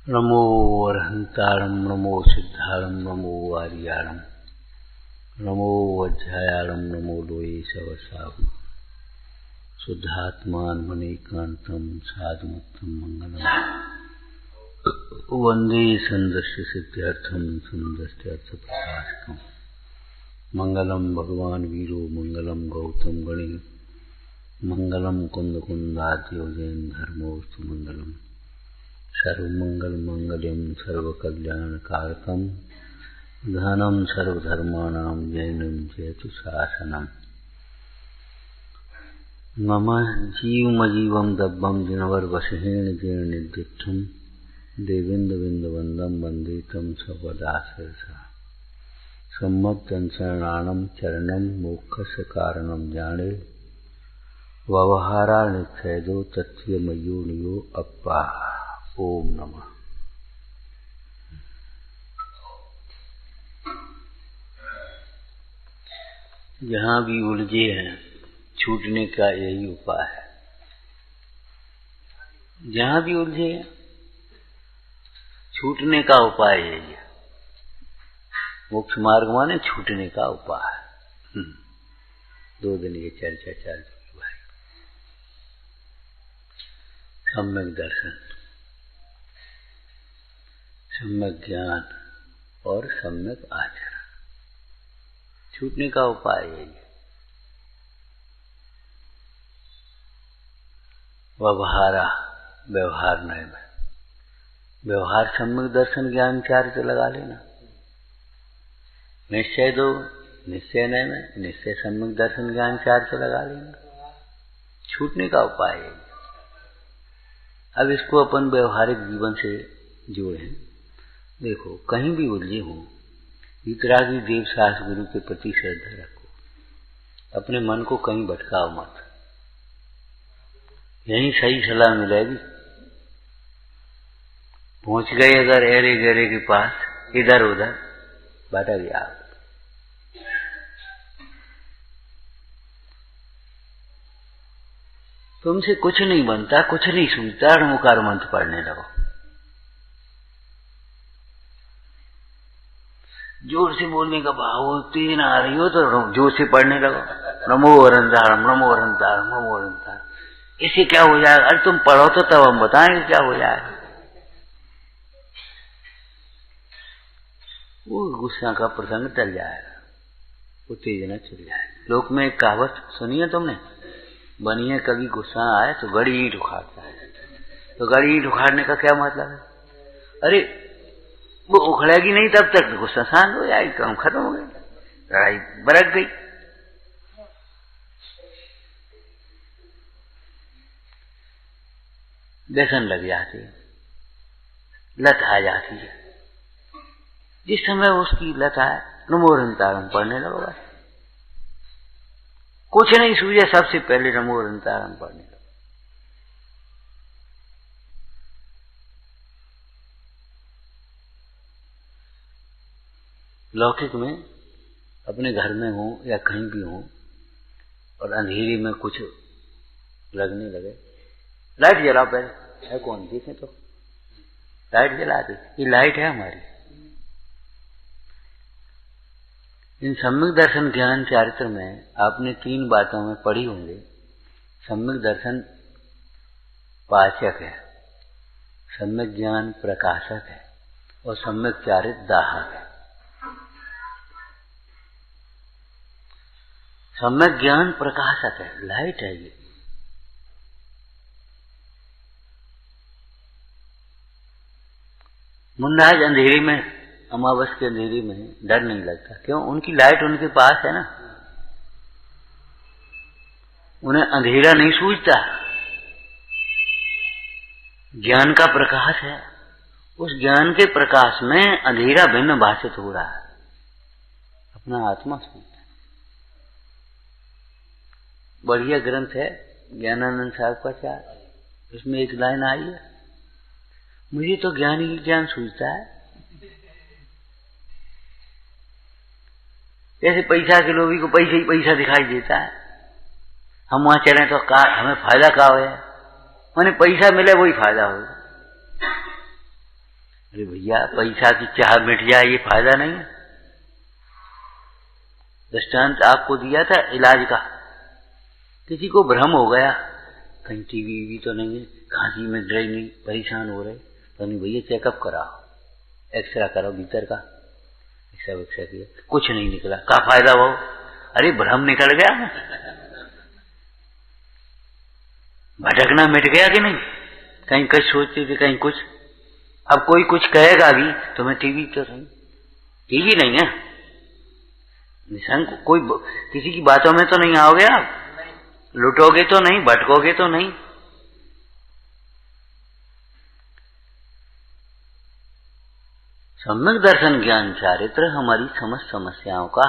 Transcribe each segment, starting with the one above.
नमो अरहंतारं नमो सिद्धारं नमो आर्याणं नमो वज्रायाणं नमो लोये सवसाहु शुद्धात्मान्मनेकान्तं साधुमुक्तं मंगलम् वंदे संदस्य सिद्ध्यर्थं संदस्त्यर्थप्रकाशकम् मंगलम भगवान वीरो मंगलम गौतम गणे मंगलम कुंदकुंदाद्यो जैन धर्मोस्तु मंगलम सर्वमंगल मंगलम सर्वकल्याणकारकम धनम सर्वधर्माणां जैनम जयतु शासनम मम जीवमजीवं दब्बं जिनवर वसहेण जीर्णनिर्दिष्टं देवेन्द्रविन्दवन्दं वन्दे तं सपदाशिरसा सम्मतशरणाणं चरणं मोक्षस्य कारणं जाने व्यवहारानिच्छेदो तथ्यमयो अप्पा। ओम नमः। जहाँ भी उलझे हैं छूटने का यही उपाय है। जहाँ भी उलझे हैं छूटने का उपाय यही है। मोक्ष मार्ग माने छूटने का उपाय। 2 दिन ये चर्चा चल चुकी भाई। सम्यक दर्शन, सम्यक ज्ञान और सम्यक आचरण, छूटने का उपाय यही है। व्यवहार नए में व्यवहार सम्यक दर्शन ज्ञान चारित्र लगा लेना। निश्चय दो, निश्चय नए में निश्चय सम्यक दर्शन ज्ञान चारित्र लगा लेना। छूटने का उपाय है। अब इसको अपन व्यवहारिक जीवन से जोड़ें। देखो, कहीं भी उलझे हो, वितरागी देव शास्त्र गुरु के प्रति श्रद्धा रखो। अपने मन को कहीं भटकाओ मत। यहीं सही सलाह मिलेगी। पहुंच गए अगर एरे गहरे के पास, इधर उधर भटक गया। तुमसे कुछ नहीं बनता, कुछ नहीं सूझता, णमुकार मंत्र पढ़ने लगो। जोर से बोलने का भाव, तेज ना आ रही हो तो जोर से पढ़ने लगो। नमो अरहंतारं नमो अरहंतारं नमो अरहंतारं। इससे क्या हो जाएगा? अरे तुम पढ़ो तो तब हम बताएंगे क्या हो जाएगा। वो गुस्सा का प्रसंग टल जाएगा, उत्तेजना चल जाएगी। लोक में एक कहावत सुनी है तुमने? बनिए कभी गुस्सा आए तो गड़ी ईंट उखाड़ता है। तो गड़ी ईंट उखाड़ने का क्या मतलब है? अरे वो उखड़ेगी नहीं तब तक गुस्सा शांत हो जाएगी, काम खत्म हो गया, लड़ाई बरक गई। व्यसन लग जाती है, लत आ जाती है। जिस समय उसकी लत आए नमो अरहंतारं पढ़ने लगो। बस कुछ नहीं सूझे, सबसे पहले नमो अरहंतारं पढ़ने लगो। लौकिक में अपने घर में हो या कहीं भी हो और अंधेरे में कुछ लगने लगे, लाइट जलाओ पहले। है कौन? देखें तो लाइट जला दे। ये लाइट है हमारी। इन सम्यक दर्शन ज्ञान चारित्र में आपने 3 बातों में पढ़ी होंगे। सम्यक दर्शन पाचक है, सम्यक ज्ञान प्रकाशक है और सम्यक चारित्र दाहक है। सम्यक ज्ञान प्रकाशक है, लाइट है ये। मुन्नाज अंधेरे में, अमावस के अंधेरे में डर नहीं लगता। क्यों? उनकी लाइट उनके पास है ना। उन्हें अंधेरा नहीं सूझता। ज्ञान का प्रकाश है। उस ज्ञान के प्रकाश में अंधेरा भिन्न भाषित हो रहा है। अपना आत्मा सूझता है। बढ़िया ग्रंथ है ज्ञानानंद साहब का 4। उसमें एक लाइन आई है, मुझे तो ज्ञान ही ज्ञान सूझता है। जैसे पैसा के लोभी को पैसा ही पैसा दिखाई देता है। हम वहां चले तो हमें फायदा क्या हो? मैंने पैसा मिले वही फायदा होगा। अरे भैया, पैसा की चाह मिट जाए ये फायदा नहीं है। दृष्टांत आपको दिया था इलाज का। किसी को भ्रम हो गया, कहीं टीवी तो नहीं है, खांसी में रही नहीं, परेशान हो रहे, तो नहीं भैया चेकअप कराओ, एक्सरा कराओ भीतर का, एक्सरा किया, कुछ नहीं निकला, क्या फायदा हो? अरे भ्रम निकल गया, भटकना मिट गया कि नहीं? कहीं कुछ सोचते थे, कहीं कुछ। अब कोई कुछ कहेगा भी तो मैं टीवी तो नहीं, टीवी नहीं है, निशंक कोई किसी की बातों में तो नहीं आओगे आप, लुटोगे तो नहीं, भटकोगे तो नहीं। सम्यक दर्शन ज्ञान चारित्र हमारी समस्त समस्याओं का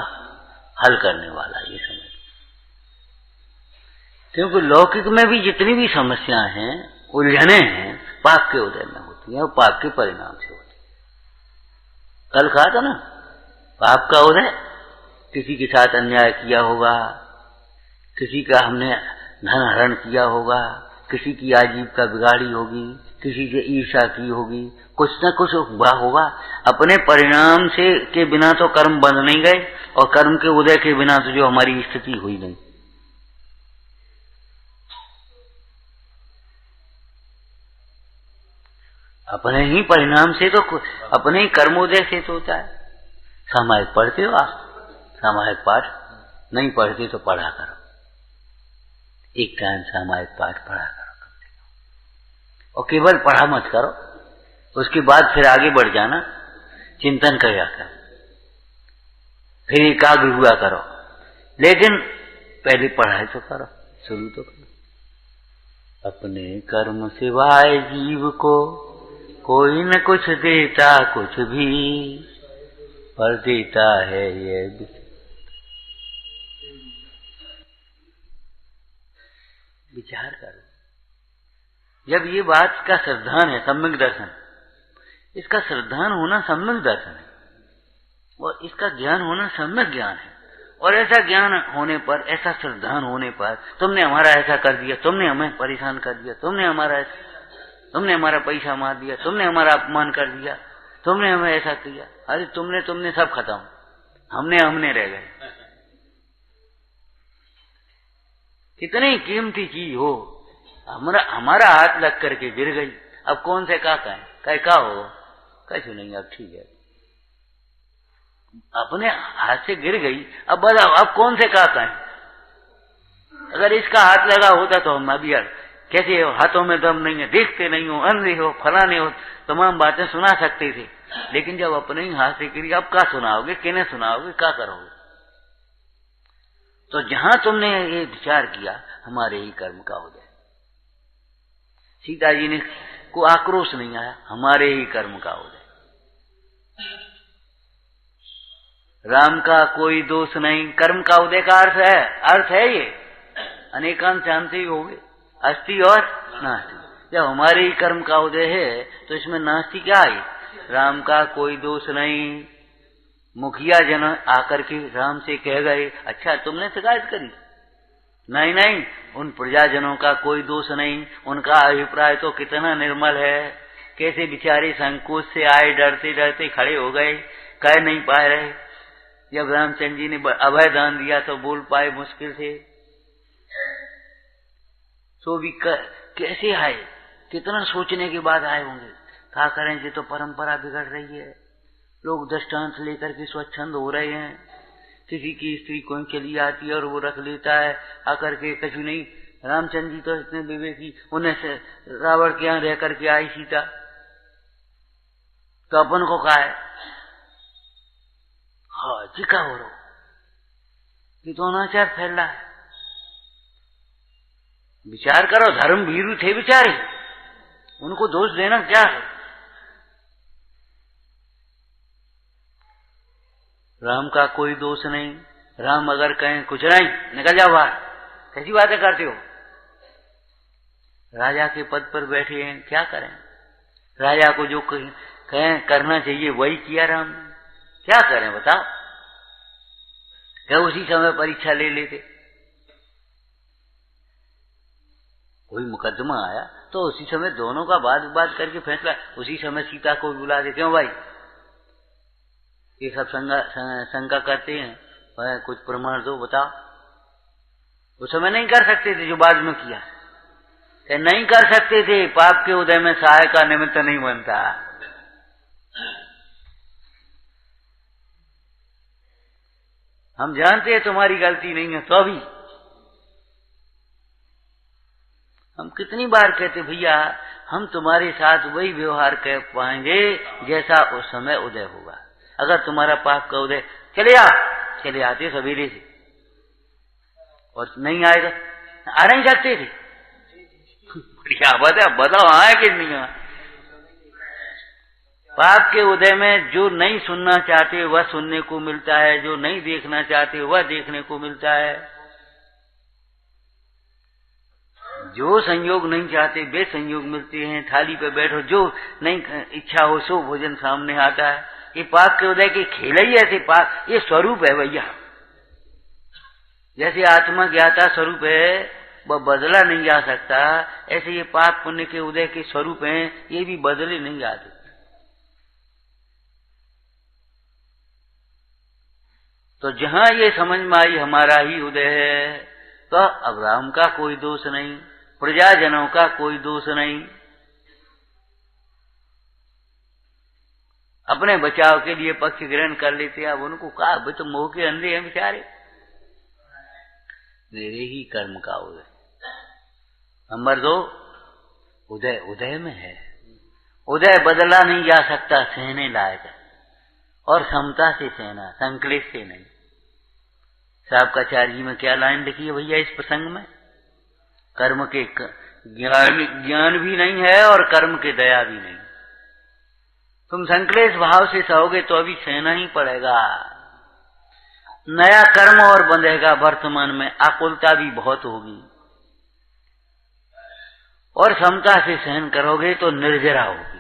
हल करने वाला ये समझ। क्योंकि लौकिक में भी जितनी भी समस्याएं हैं, उलझने हैं, पाप के उदय में होती हैं और पाप के परिणाम से होती है। कल कहा था ना, पाप का उदय, किसी के साथ अन्याय किया होगा, किसी का हमने धन हरण किया होगा, किसी की आजीविका बिगाड़ी होगी, किसी से ईर्ष्या की होगी, कुछ न कुछ हुआ होगा। अपने परिणाम से के बिना तो कर्म बंद नहीं गए, और कर्म के उदय के बिना तो जो हमारी स्थिति हुई नहीं। अपने ही परिणाम से तो, अपने ही कर्मोदय से तो होता है। सामायिक पढ़ते हो आप? सामायिक पाठ नहीं पढ़ते तो पढ़ा करो, एक टाइम सामायिक पाठ पढ़ा करो, और केवल पढ़ा मत करो, उसके बाद फिर आगे बढ़ जाना, चिंतन किया कर, फिर एकाग्र हुआ करो। लेकिन पहले पढ़ाई तो करो, शुरू तो करो। अपने कर्म सिवाय जीव को कोई न कुछ देता, कुछ भी पर देता है ये विचार करो। जब ये बात का श्रद्धान है सम्यक दर्शन, इसका श्रद्धान होना सम्यक दर्शन है, और इसका ज्ञान होना सम्यक ज्ञान है। और ऐसा ज्ञान होने पर, ऐसा श्रद्धान होने पर, तुमने हमारा ऐसा कर दिया, तुमने हमें परेशान कर दिया, तुमने हमारा पैसा मार दिया, तुमने हमारा अपमान कर दिया, तुमने हमें ऐसा किया, अरे तुमने सब खत्म, हमने रह गए। कितनी कीमती चीज हो, हमारा हाथ लग करके गिर गई, अब कौन से का कहें, क्या हो, कैसे नहीं, अब ठीक है, अपने हाथ से गिर गई, अब बताओ अब कौन से का कहें। अगर इसका हाथ लगा होता तो हम अभी कैसे हो, हाथों में दम नहीं है, देखते नहीं हो, अंधे हो, फलाने हो, तमाम बातें सुना सकते थे। लेकिन जब अपने ही हाथ से गिरी, अब क्या सुनाओगे, किन्हें सुनाओगे, क्या करोगे? तो जहां तुमने ये विचार किया, हमारे ही कर्म का उदय। सीता जी ने को आक्रोश नहीं आया, हमारे ही कर्म का उदय। राम का कोई दोष नहीं, कर्म का उदय का अर्थ है ये, अनेकांत जानते ही होंगे, अस्ति और नास्ति। जब हमारे ही कर्म का उदय है तो इसमें नास्ति क्या है? राम का कोई दोष नहीं। मुखिया जन आकर के राम से कह गए, अच्छा तुमने शिकायत करी? नहीं, उन प्रजाजनों का कोई दोष नहीं, उनका अभिप्राय तो कितना निर्मल है, कैसे बेचारे संकोच से आए, डरते डरते खड़े हो गए, कह नहीं पा रहे। जब रामचंद्र जी ने अभय दान दिया तो बोल पाए मुश्किल से, तो भी कैसे आए, कितना सोचने के बाद आए होंगे। क्या करें, ये तो परंपरा बिगड़ रही है, लोग दृष्टांत लेकर के स्वच्छंद हो रहे हैं। किसी की स्त्री कोई चली आती है और वो रख लेता है आकर के, कुछ नहीं। रामचंद्र जी तो इतने विवेकी, उन्हें से रावण के यहाँ रह करके आई सीता, तो अपन को कहा है हाँ जी का हो रहा, ये तो अनाचार फैल रहा है। विचार करो, धर्म भीरू थे बेचारे, उनको दोष देना क्या है? राम का कोई दोष नहीं, राम अगर कहें कुछ नहीं, निकल जाओ बाहर, कैसी बातें करते हो? राजा के पद पर बैठे हैं, क्या करें? राजा को जो कहें करना चाहिए वही किया राम ने, क्या करें बताओ? क्या उसी समय परीक्षा ले लेते? कोई मुकदमा आया, तो उसी समय दोनों का बात बात करके फैसला, उसी समय सीता को बुला दे, क्यों भाई ये सब शंका करते हैं, कुछ प्रमाण दो, बताओ। उस समय नहीं कर सकते थे जो बाद में किया, नहीं कर सकते थे, पाप के उदय में सहाय का निमित्त नहीं बनता। हम जानते हैं तुम्हारी गलती नहीं है, तो भी हम कितनी बार कहते भैया हम तुम्हारे साथ वही व्यवहार कर पाएंगे जैसा उस समय उदय होगा। अगर तुम्हारा पाप का उदय, चले आते सवेरे से, और नहीं आएगा, आ नहीं सकते थे। बढ़िया बताओ आए कि नहीं आए। पाप के उदय में जो नहीं सुनना चाहते वह सुनने को मिलता है, जो नहीं देखना चाहते वह देखने को मिलता है, जो संयोग नहीं चाहते वे संयोग मिलते हैं। थाली पे बैठो, जो नहीं इच्छा हो सो भोजन सामने आता है। ये पाप के उदय के खेल ही ऐसे, पाप ये स्वरूप है भैया। जैसे आत्मा ज्ञाता स्वरूप है, वह बदला नहीं जा सकता, ऐसे ये पाप पुण्य के उदय के स्वरूप हैं, ये भी बदले नहीं जाते। तो जहां ये समझ में आई हमारा ही उदय है, तो अब्राहम का कोई दोष नहीं, प्रजाजनों का कोई दोष नहीं। अपने बचाव के लिए पक्ष ग्रहण कर लेते। अब उनको कहा भाई तो मोह के अंधे हैं बेचारे, मेरे ही कर्म का उदय। नंबर 2, उदय उदय में है। उदय बदला नहीं जा सकता, सहने लायक है, और समता से सहना, संक्लेश से नहीं। साबकाचार्य जी में क्या लाइन लिखी है भैया इस प्रसंग में? कर्म के ज्ञान भी नहीं है और कर्म के दया भी नहीं। तुम संक्लेश भाव से सहोगे तो अभी सहना ही पड़ेगा। नया कर्म और बंधेगा, वर्तमान में आकुलता भी बहुत होगी, और समता से सहन करोगे तो निर्जरा होगी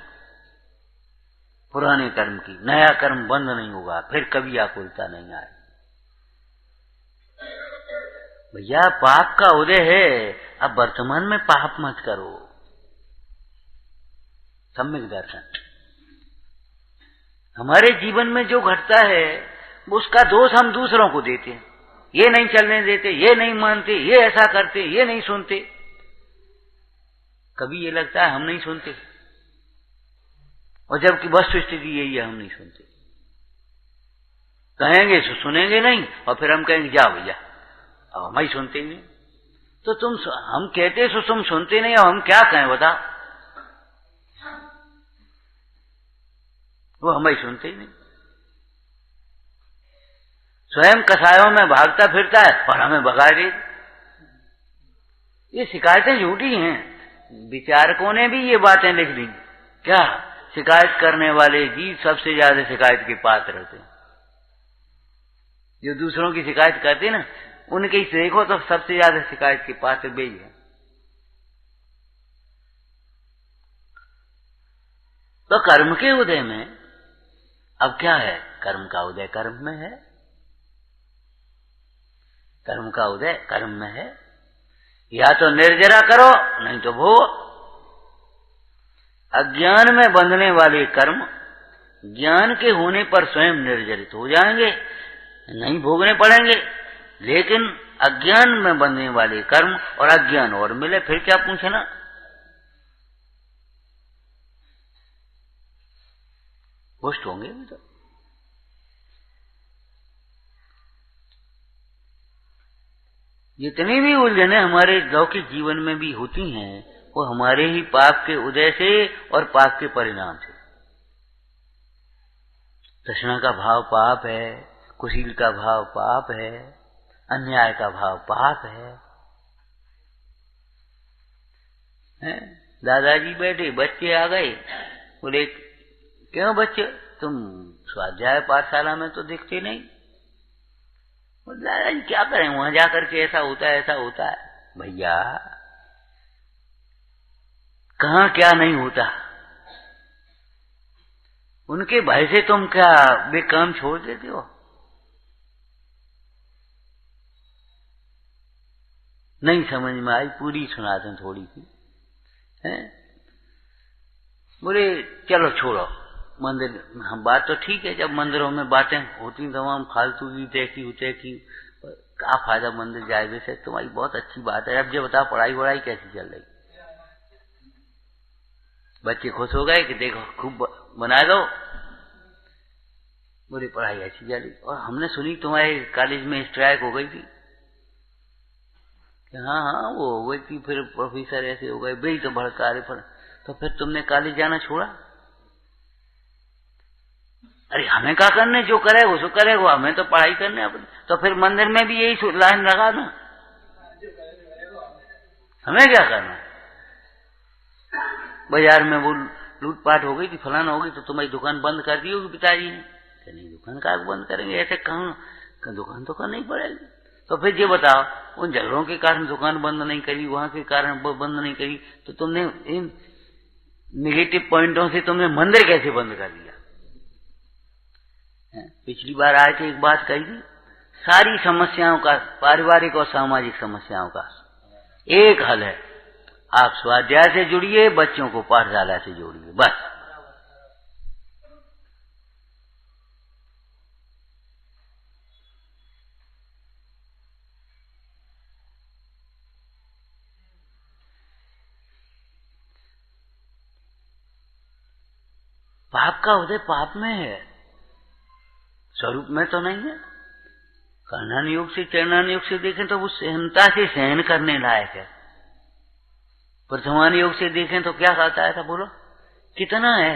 पुराने कर्म की। नया कर्म बंद नहीं होगा, फिर कभी आकुलता नहीं आए। भैया पाप का उदय है, अब वर्तमान में पाप मत करो। सम्यक दर्शन। हमारे जीवन में जो घटता है उसका दोष हम दूसरों को देते हैं। ये नहीं चलने देते, ये नहीं मानते, ये ऐसा करते, ये नहीं सुनते। कभी ये लगता है हम नहीं सुनते, और जबकि वस्तु स्थिति यही है, हम नहीं सुनते। कहेंगे तो सुनेंगे नहीं, और फिर हम कहेंगे जाओ भैया, अब हम ही सुनते नहीं। तो हम कहते तो तुम सुनते नहीं, अब हम क्या कहें बता? वो हम ही सुनते ही नहीं। स्वयं कसायों में भागता फिरता है और हमें भगा दे। ये शिकायतें झूठी हैं। विचारकों ने भी ये बातें लिख दी। क्या शिकायत करने वाले जी सबसे ज्यादा शिकायत के पात्र होते हैं। जो दूसरों की शिकायत करते हैं ना, उनके से देखो तो सबसे ज्यादा शिकायत के पात्र वे ही है। तो कर्म के उदय में अब क्या है? कर्म का उदय कर्म में है, कर्म का उदय कर्म में है। या तो निर्जरा करो, नहीं तो भोग। अज्ञान में बंधने वाले कर्म ज्ञान के होने पर स्वयं निर्जरित हो जाएंगे, नहीं भोगने पड़ेंगे। लेकिन अज्ञान में बंधने वाले कर्म और अज्ञान और मिले, फिर क्या पूछना? पुष्ट होंगे भी तो। जितनी भी उलझने हमारे लौकिक जीवन में भी होती हैं, वो हमारे ही पाप के उदय से और पाप के परिणाम से। तृष्णा का भाव पाप है, कुशील का भाव पाप है, अन्याय का भाव पाप है। दादाजी बैठे, बच्चे आ गए, बोले क्यों बच्चे तुम स्वाध्याय पाठशाला में तो दिखते नहीं? दादाजी क्या करें, वहां जाकर के ऐसा होता है ऐसा होता है। भैया कहाँ क्या नहीं होता। उनके भय से तुम क्या वे काम छोड़ देते हो? नहीं समझ में आई, पूरी सुना दें थोड़ी सी। हैं? बोले चलो छोड़ो मंदिर, हम बात तो ठीक है, जब मंदिरों में बातें होती तमाम फालतू की तैकी उतै की, क्या फायदा मंदिर जाए? वैसे तुम्हारी बहुत अच्छी बात है, अब जो बताओ पढ़ाई वढ़ाई कैसी चल रही? बच्चे खुश हो गए कि देखो खूब बना दो। बोले पढ़ाई अच्छी चल रही, और हमने सुनी तुम्हारे कॉलेज में स्ट्राइक हो गई थी। हाँ हाँ वो हो गई थी, फिर प्रोफेसर ऐसे हो गए, भाई तो भड़का रहे, तो फिर तुमने कॉलेज जाना छोड़ा? अरे हमें क्या करने, जो करेगा सो करेगा, हमें तो पढ़ाई करने अपनी। तो फिर मंदिर में भी यही लाइन लगा ना, हमें क्या करना? बाजार में वो लूटपाट हो गई थी, फलाना हो गई, तो तुम्हारी दुकान बंद कर दी होगी पिताजी ने। नहीं, दुकान का बंद करेंगे? ऐसे कहाँ, दुकान तो करनी पड़ेगी। तो फिर ये बताओ, उन झगड़ों के कारण दुकान बंद नहीं करी, वहां के कारण बंद नहीं करी, तो तुमने इन नेगेटिव पॉइंटों से तुमने मंदिर कैसे बंद कर दिया? पिछली बार आए थे, एक बात कही थी, सारी समस्याओं का, पारिवारिक और सामाजिक समस्याओं का एक हल है, आप स्वाध्याय से जुड़िए, बच्चों को पाठशाला से जोड़िए, बस। पाप का उदय पाप में है, स्वरूप में तो नहीं है। कर्णन योग से चरणन योग से देखें तो वो सहनता से सहन करने लायक है। प्रथमान योग से देखें तो क्या कहता है था, बोलो कितना है,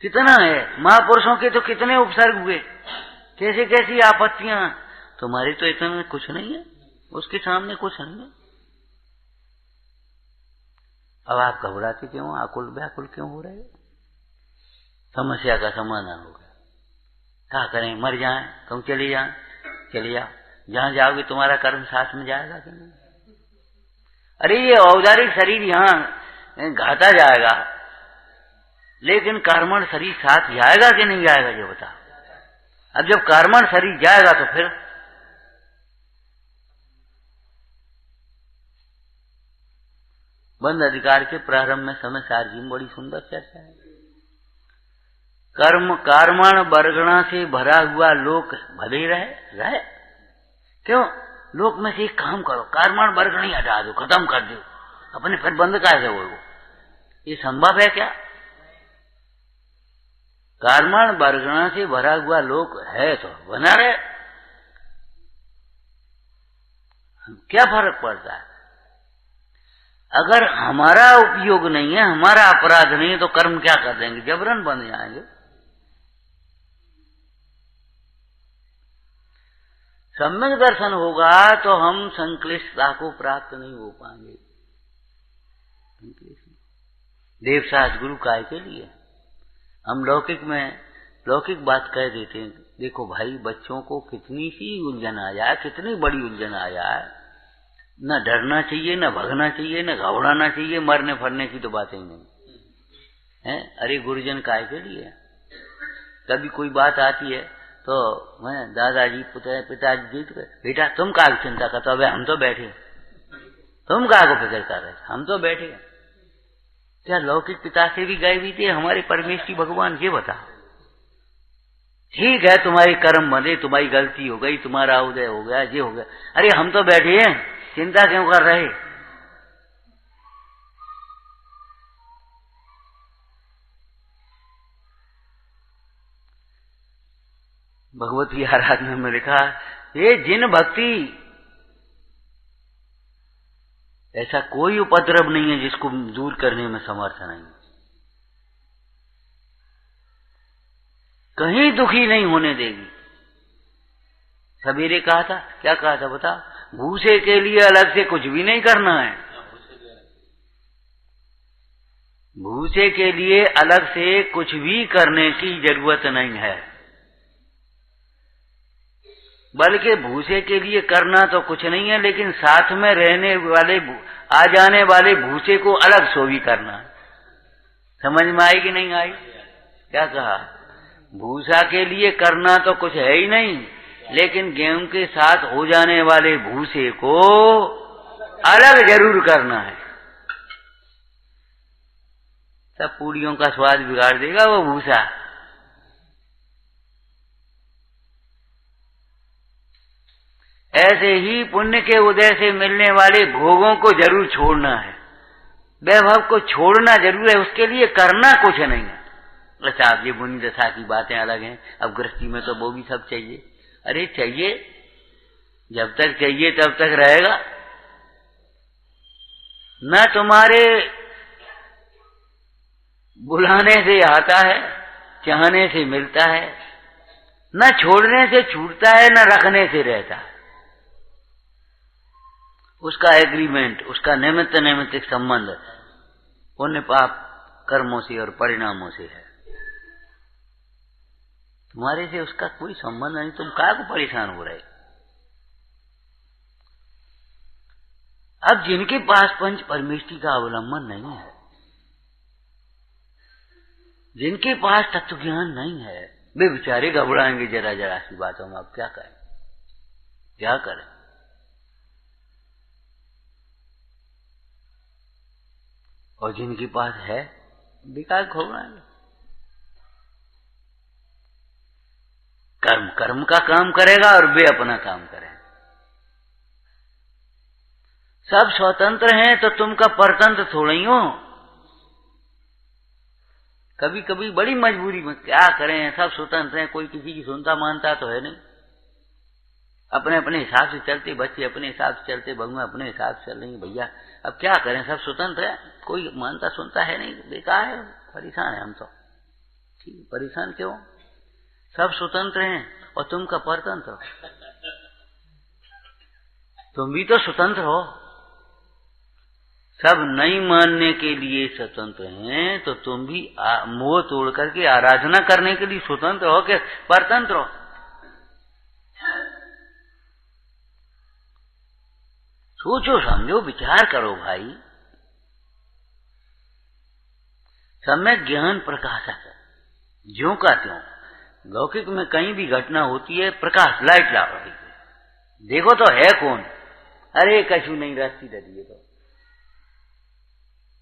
कितना है। महापुरुषों के तो कितने उपसर्ग हुए, कैसे कैसी आपत्तियां, तुम्हारी तो इतना कुछ नहीं है, उसके सामने कुछ नहीं है। अब आप घबराते क्यों, आकुल व्याकुल क्यों हो रहे? समस्या का समाधान हो गया। क्या करें, मर जाएं, तुम चले जाएं, चले जाओ, जहां जाओगे तुम्हारा कर्म साथ में जाएगा कि नहीं? अरे ये औदारिक शरीर यहाँ घाटा जाएगा, लेकिन कर्मण शरीर साथ जाएगा कि नहीं जाएगा ये बता। अब जब कर्मण शरीर जाएगा तो फिर बंद अधिकार के प्रारंभ में समय सार जी में बड़ी सुंदर चर्चा है। कर्म कर्मण बरगणा से भरा हुआ लोक भले रहे क्यों? लोक में से एक काम करो, कर्मण बरगणी हटा दो, खत्म कर दो, अपने फिर बंद कैसे हो? ये संभव है क्या? कर्मण बरगणा से भरा हुआ लोक है तो बना रहे, क्या फर्क पड़ता है? अगर हमारा उपयोग नहीं है, हमारा अपराध नहीं है, तो कर्म क्या कर देंगे, जबरन बन जाएंगे। सम्यक दर्शन होगा तो हम संक्लिष्टता को प्राप्त नहीं हो पाएंगे। देवशास्त्र गुरु काय के लिए हम लौकिक बात कह देते हैं। देखो भाई, बच्चों को कितनी सी उलझन आ जाए, कितनी बड़ी उलझन आ जाए, न डरना चाहिए, न भगना चाहिए, न घबराना चाहिए, मरने फरने की तो बात ही नहीं है। अरे गुरुजन काय के लिए, कभी कोई बात आती है तो मैं दादाजी पिताजी जीत गए, बेटा तुम क्या चिंता करते हो, हम तो बैठे, तुम क्या को फिक्र कर रहे, हम तो बैठे। क्या लौकिक पिता से भी गए भी थे हमारे परमेश्वरी भगवान? ये बता, ठीक है तुम्हारी कर्म बने, तुम्हारी गलती हो गई, तुम्हारा उदय हो गया, ये हो गया, अरे हम तो बैठे हैं, चिंता क्यों कर रहे? भगवती आराधना में लिखा, ये जिन भक्ति, ऐसा कोई उपद्रव नहीं है जिसको दूर करने में समर्थ नहीं, कहीं दुखी नहीं होने देगी। सवेरे कहा था, क्या कहा था बता, भूसे के लिए अलग से कुछ भी नहीं करना है, भूसे के लिए अलग से कुछ भी करने की जरूरत नहीं है, बल्कि भूसे के लिए करना तो कुछ नहीं है, लेकिन साथ में रहने वाले, आ जाने वाले भूसे को अलग सो भी करना। समझ में आई कि नहीं आई? क्या कहा, भूसा के लिए करना तो कुछ है ही नहीं, लेकिन गेहूं के साथ हो जाने वाले भूसे को अलग जरूर करना है। सब पूड़ियों का स्वाद बिगाड़ देगा वो भूसा। ऐसे ही पुण्य के उदय से मिलने वाले भोगों को जरूर छोड़ना है, वैभव को छोड़ना जरूर है, उसके लिए करना कुछ नहीं है। अच्छा, आप ये बुनी दशा की बातें अलग हैं, अब गृहस्थी में तो वो भी सब चाहिए। अरे चाहिए, जब तक चाहिए तब तक रहेगा। न तुम्हारे बुलाने से आता है, चाहने से मिलता है, न छोड़ने से छूटता है, न रखने से रहता है। उसका एग्रीमेंट, उसका निमित्त नैमित्तिक संबंध पुण्य पाप कर्मों से और परिणामों से है। तुम्हारे से उसका कोई संबंध नहीं, तुम क्या को परेशान हो रहे। अब जिनके पास पंच परमेष्टि का अवलंबन नहीं है, जिनके पास तत्व ज्ञान नहीं है, वे बेचारे घबराएंगे जरा जरा सी बातों में। अब क्या करें, क्या करें। और जिनके पास है, बेकार घबराएंगे। कर्म कर्म का काम करेगा और वे अपना काम करें। सब स्वतंत्र हैं तो तुम का परतंत्र थोड़ा ही हो। कभी कभी बड़ी मजबूरी में क्या करें, सब स्वतंत्र हैं, कोई किसी की सुनता मानता तो है नहीं। अपने अपने हिसाब से चलते, बच्चे अपने हिसाब से चलते, बहुएं अपने हिसाब से चल रही भैया। अब क्या करें, सब स्वतंत्र है, कोई मानता सुनता है नहीं, बेकार है, परेशान है हम तो। ठीक, परेशान क्यों, सब स्वतंत्र हैं और तुम का परतंत्र हो। तुम भी तो स्वतंत्र हो। सब नहीं मानने के लिए स्वतंत्र हैं, तो तुम भी मोह तोड़ करके आराधना करने के लिए स्वतंत्र हो कि परतंत्र हो। सोचो समझो विचार करो भाई। सम्यक ज्ञान प्रकाशक है, ज्यों का त्यों। लौकिक में कहीं भी घटना होती है, प्रकाश लाइट ला रही है, देखो तो है कौन। अरे कछु नहीं, रास्ती दरिए तो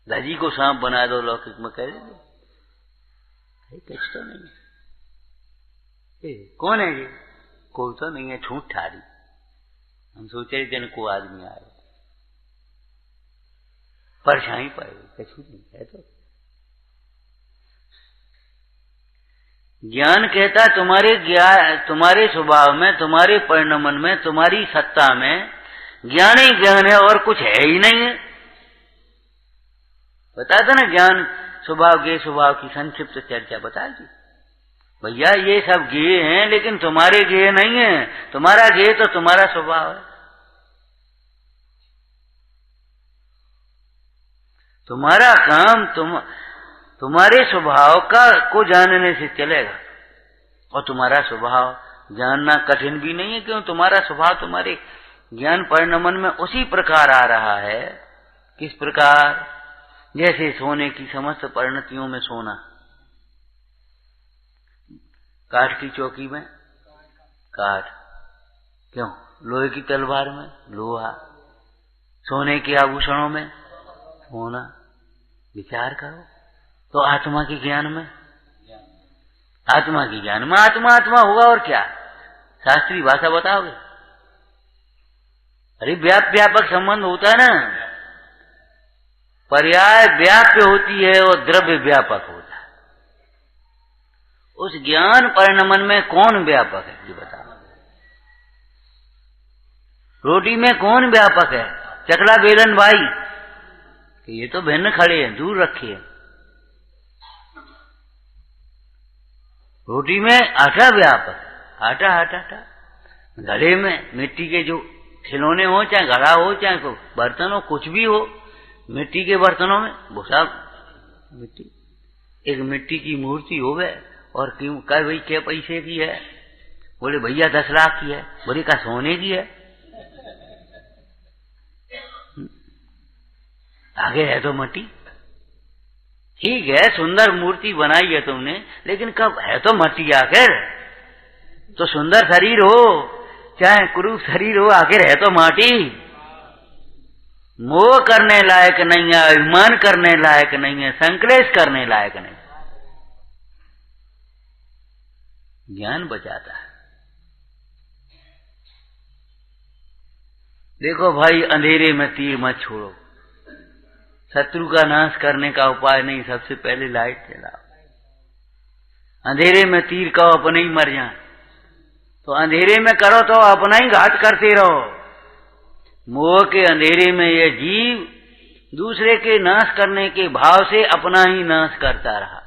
धजी को सांप बना दो, लौकिक में कह देंगे कुछ तो नहीं है। कौन है ये, कोई तो नहीं है, छूट ठारी। हम सोचे दिन को आदमी आए, परछाई पड़े, कछु नहीं है। तो ज्ञान कहता तुम्हारे स्वभाव में, तुम्हारे परिणमन में, तुम्हारी सत्ता में ज्ञान ही ज्ञान है और कुछ है ही नहीं है। बताता ना ज्ञान स्वभाव के स्वभाव की संक्षिप्त चर्चा बता दी। भैया ये सब गेय हैं, लेकिन तुम्हारे गेय नहीं है। तुम्हारा गेय तो तुम्हारा स्वभाव है। तुम्हारा काम तुम्हारे स्वभाव का को जानने से चलेगा, और तुम्हारा स्वभाव जानना कठिन भी नहीं है। क्यों, तुम्हारा स्वभाव तुम्हारे ज्ञान परिणमन में उसी प्रकार आ रहा है। किस प्रकार, जैसे सोने की समस्त परिणतियों में सोना, काठ की चौकी में काठ, क्यों, लोहे की तलवार में लोहा, सोने के आभूषणों में सोना। विचार करो। तो आत्मा के ज्ञान में, आत्मा के ज्ञान में आत्मा आत्मा होगा और क्या, शास्त्रीय भाषा बताओगे। अरे व्यापक संबंध होता है ना, पर्याय व्याप्य होती है और द्रव्य व्यापक होता है। उस ज्ञान परिणमन में कौन व्यापक है ये बताओ। रोटी में कौन व्यापक है, चकला बेलन भाई, कि ये तो भिन्न खड़े हैं, दूर रखिए। रोटी में आटा व्यापक, आटा आटा आटा। घड़े में मिट्टी के जो खिलौने हो, चाहे घड़ा हो, चाहे बर्तन हो, कुछ भी हो, मिट्टी के बर्तनों में वो सब मिट्टी। एक मिट्टी की मूर्ति हो गए और क्यों कह भाई क्या पैसे की है, बोले भैया 10 लाख की है, बोले का सोने की है। आगे है तो मिट्टी। ठीक है, सुंदर मूर्ति बनाई है तुमने, लेकिन कब है तो मिट्टी। आखिर तो सुंदर शरीर हो चाहे कुरूप शरीर हो, आखिर है तो माटी। मोह करने लायक नहीं है, अभिमान करने लायक नहीं है, संक्लेश करने लायक नहीं। ज्ञान बचाता है। देखो भाई, अंधेरे में तीर मत छोड़ो। शत्रु का नाश करने का उपाय नहीं, सबसे पहले लाइट जलाओ। अंधेरे में तीर कहो अपने ही मर जाए, तो अंधेरे में करो तो अपना ही घात करते रहो। मोह के अंधेरे में यह जीव दूसरे के नाश करने के भाव से अपना ही नाश करता रहा।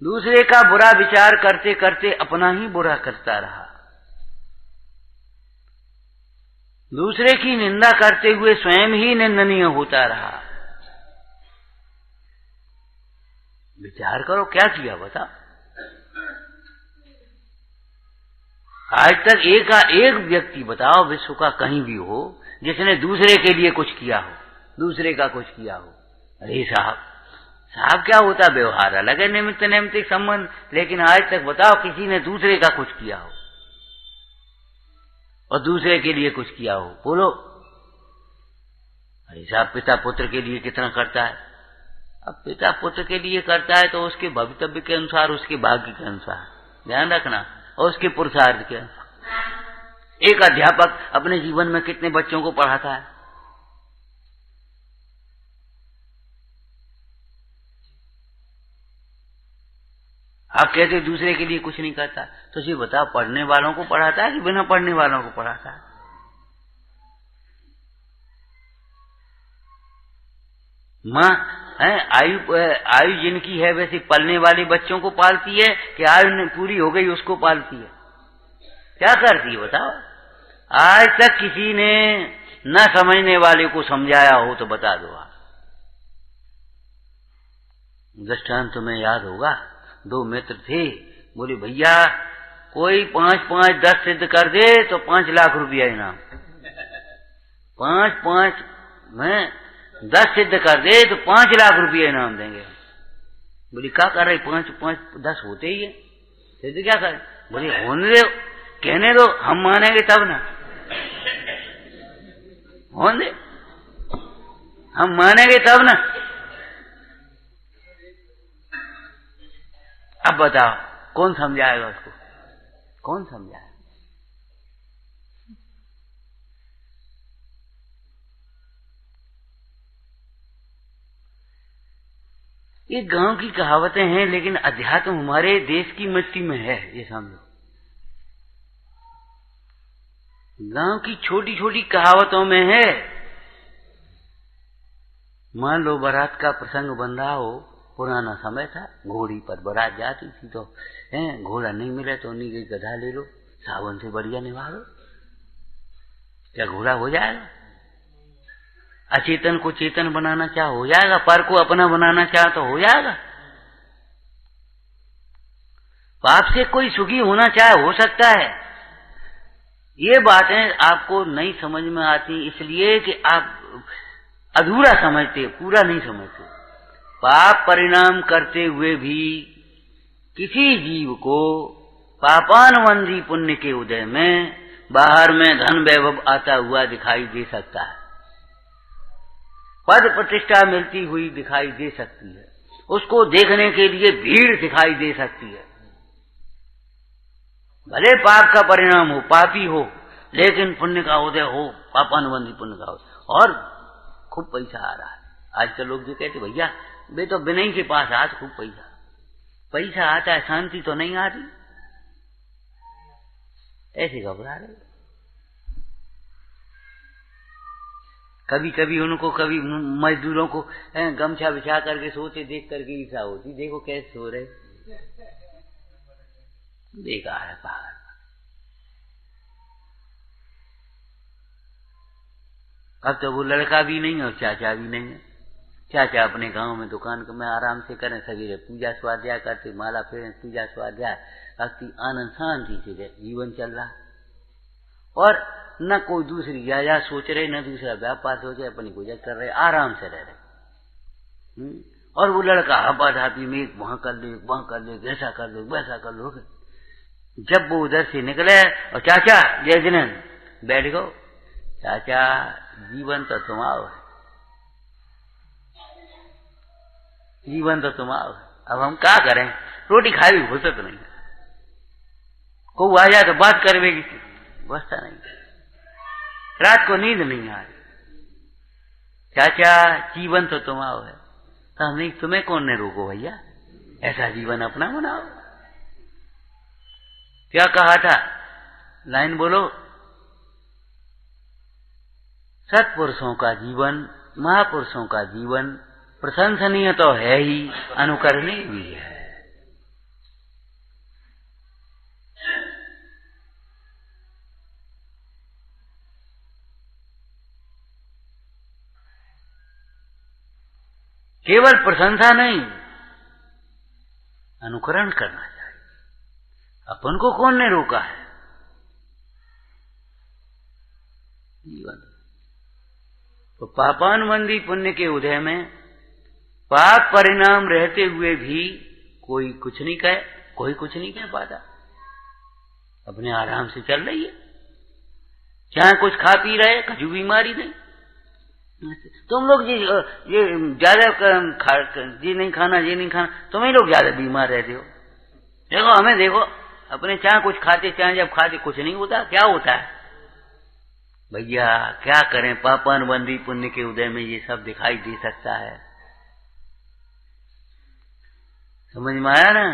दूसरे का बुरा विचार करते करते अपना ही बुरा करता रहा। दूसरे की निंदा करते हुए स्वयं ही निंदनीय होता रहा। विचार करो क्या किया बताओ। आज तक एक व्यक्ति बताओ विश्व का कहीं भी हो जिसने दूसरे के लिए कुछ किया हो, दूसरे का कुछ किया हो। अरे साहब क्या होता व्यवहार अलग है, निमित्त नैमित्तिक संबंध, लेकिन आज तक बताओ किसी ने दूसरे का कुछ किया हो और दूसरे के लिए कुछ किया हो, बोलो। अरे साहब पिता पुत्र के लिए कितना करता है। अब पिता पुत्र के लिए करता है तो उसके भवितव्य के अनुसार, उसके भाग्य के अनुसार ध्यान रखना, और उसके पुरुषार्थ के अनुसार। एक अध्यापक अपने जीवन में कितने बच्चों को पढ़ाता है। आप कहते हो दूसरे के लिए कुछ नहीं करता, तो जी बताओ पढ़ने वालों को पढ़ाता है कि बिना पढ़ने वालों को पढ़ाता है। माँ है आयु जिनकी है वैसे पलने वाले बच्चों को पालती है कि आयु पूरी हो गई उसको पालती है, क्या करती है बताओ। आज तक किसी ने न समझने वाले को समझाया हो तो बता दो आप। दृष्टांत तुम्हें याद होगा, दो मित्र थे, बोले भैया कोई 5-5-10 सिद्ध कर दे तो 5 लाख रुपया इनाम। 5-5 में 10 सिद्ध कर दे तो 5 लाख रुपया इनाम देंगे। बोली क्या कर रहे, 5-5-10 होते ही है, सिद्ध क्या कर। बोले होने दो, कहने दो, हम मानेंगे तब ना। होने दे, हम मानेंगे तब ना। अब बताओ कौन समझाएगा उसको, कौन समझाएगा। ये गांव की कहावतें हैं, लेकिन अध्यात्म हमारे देश की मिट्टी में है, ये समझो। गांव की छोटी छोटी कहावतों में है। मान लो बारात का प्रसंग बन रहा हो, पुराना समय था, घोड़ी पर बारात जाती थी तो घोड़ा नहीं मिले तो उन्हीं के गधा ले लो, सावन से बढ़िया निभा लो, क्या घोड़ा हो जाएगा। अचेतन को चेतन बनाना चाह हो जाएगा, पर को अपना बनाना चाह तो हो जाएगा। पाप से कोई सुखी होना चाहे हो सकता है। ये बातें आपको नहीं समझ में आती इसलिए कि आप अधूरा समझते, पूरा नहीं समझते। पाप परिणाम करते हुए भी किसी जीव को पापानुबंधी पुण्य के उदय में बाहर में धन वैभव आता हुआ दिखाई दे सकता है, पद प्रतिष्ठा मिलती हुई दिखाई दे सकती है, उसको देखने के लिए भीड़ दिखाई दे सकती है। भले पाप का परिणाम हो, पापी हो, लेकिन पुण्य का उदय हो, पापानुबंधी पुण्य का उदय, और खूब पैसा आ रहा है। आजकल लोग जो कहते भैया वे तो विनय के पास आज खूब पैसा आता है, शांति तो नहीं आती, ऐसे घबरा रहे। कभी कभी उनको, कभी मजदूरों को गमछा बिछा करके सोते देख करके ईर्षा होती, देखो कैसे सो रहे, देखा है बाहर। अब तो वो लड़का भी नहीं और चाचा भी नहीं है। चाचा अपने गांव में दुकान में आराम से करें, सवेरे पूजा स्वाध्याय करते, माला फेरें, पूजा स्वाध्याय, भक्ति आनंद शांति से जीवन चल रहा, और न कोई दूसरी जाया सोच रहे, न दूसरा व्यापार सोच रहे, अपनी गुजर कर रहे, आराम से रह रहे। और वो लड़का हपाधापी में वहां कर ले, वहां कर ले, ऐसा कर लो, वैसा कर लो। जब वो उधर से निकले और चाचा जय जिनेंद्र बैठ गो, चाचा जीवन तो तुम आओ है, जीवन तो तुम आओ है, अब हम क्या करें, रोटी खाए भी फुर्सत नहीं, को आ जाए तो बात करवेगी, व्यवस्था नहीं, रात को नींद नहीं आ रही, चाचा जीवन तो तुम आओ है, तो नहीं, तुम्हें कौन ने रोको भैया, ऐसा जीवन अपना बनाओ। क्या कहा था, लाइन बोलो, सत्पुरुषों का जीवन, महापुरुषों का जीवन प्रशंसनीय तो है ही, अनुकरणीय भी है। केवल प्रशंसा नहीं, अनुकरण करना चाहिए। अपन को कौन ने रोका है, जीवन तो पापानुबंधी पुण्य के उदय में पाप परिणाम रहते हुए भी कोई कुछ नहीं कहे, कोई कुछ नहीं कह पाता, अपने आराम से चल रही है, चाहे कुछ खा पी रहे, कभी बीमारी नहीं। तुम लोग ये ज्यादा ये नहीं खाना, ये नहीं खाना, तुम ही लोग ज्यादा बीमार रहते हो। देखो हमें देखो, अपने चाहे कुछ खाते, चाहे जब खाते कुछ नहीं होता, क्या होता है भैया, क्या करें, पापानुबंधी पुण्य के उदय में ये सब दिखाई दे सकता है, समझ में आया ना।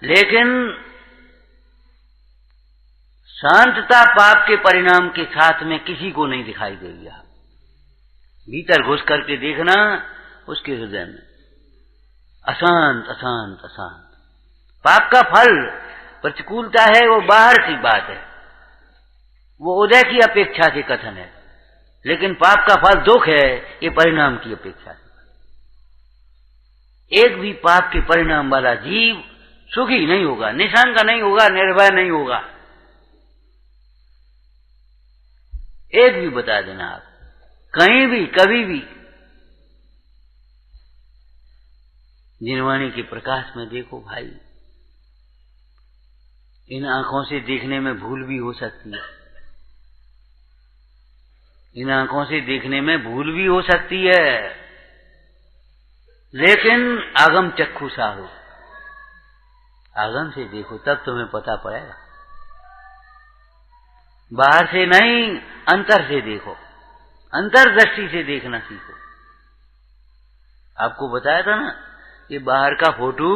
लेकिन शांतता पाप के परिणाम के साथ में किसी को नहीं दिखाई देगी। आप भीतर घुस करके देखना, उसके हृदय में अशांत अशांत अशांत। पाप का फल प्रतिकूलता है, वो बाहर की बात है, वो उदय की अपेक्षा से कथन है, लेकिन पाप का फल दुख है, ये परिणाम की अपेक्षा से। एक भी पाप के परिणाम वाला जीव सुखी नहीं होगा, निशंक नहीं होगा, निर्भय नहीं होगा। एक भी बता देना आप, कहीं भी कभी भी। जिनवाणी के प्रकाश में देखो भाई, इन आंखों से देखने में भूल भी हो सकती है, इन आंखों से देखने में भूल भी हो सकती है, लेकिन आगम चक्षु सा हो, आगम से देखो तब तुम्हें पता पड़ेगा, बाहर से नहीं, अंतर से देखो, अंतर्दृष्टि से देखना सीखो। आपको बताया था ना, ये बाहर का फोटो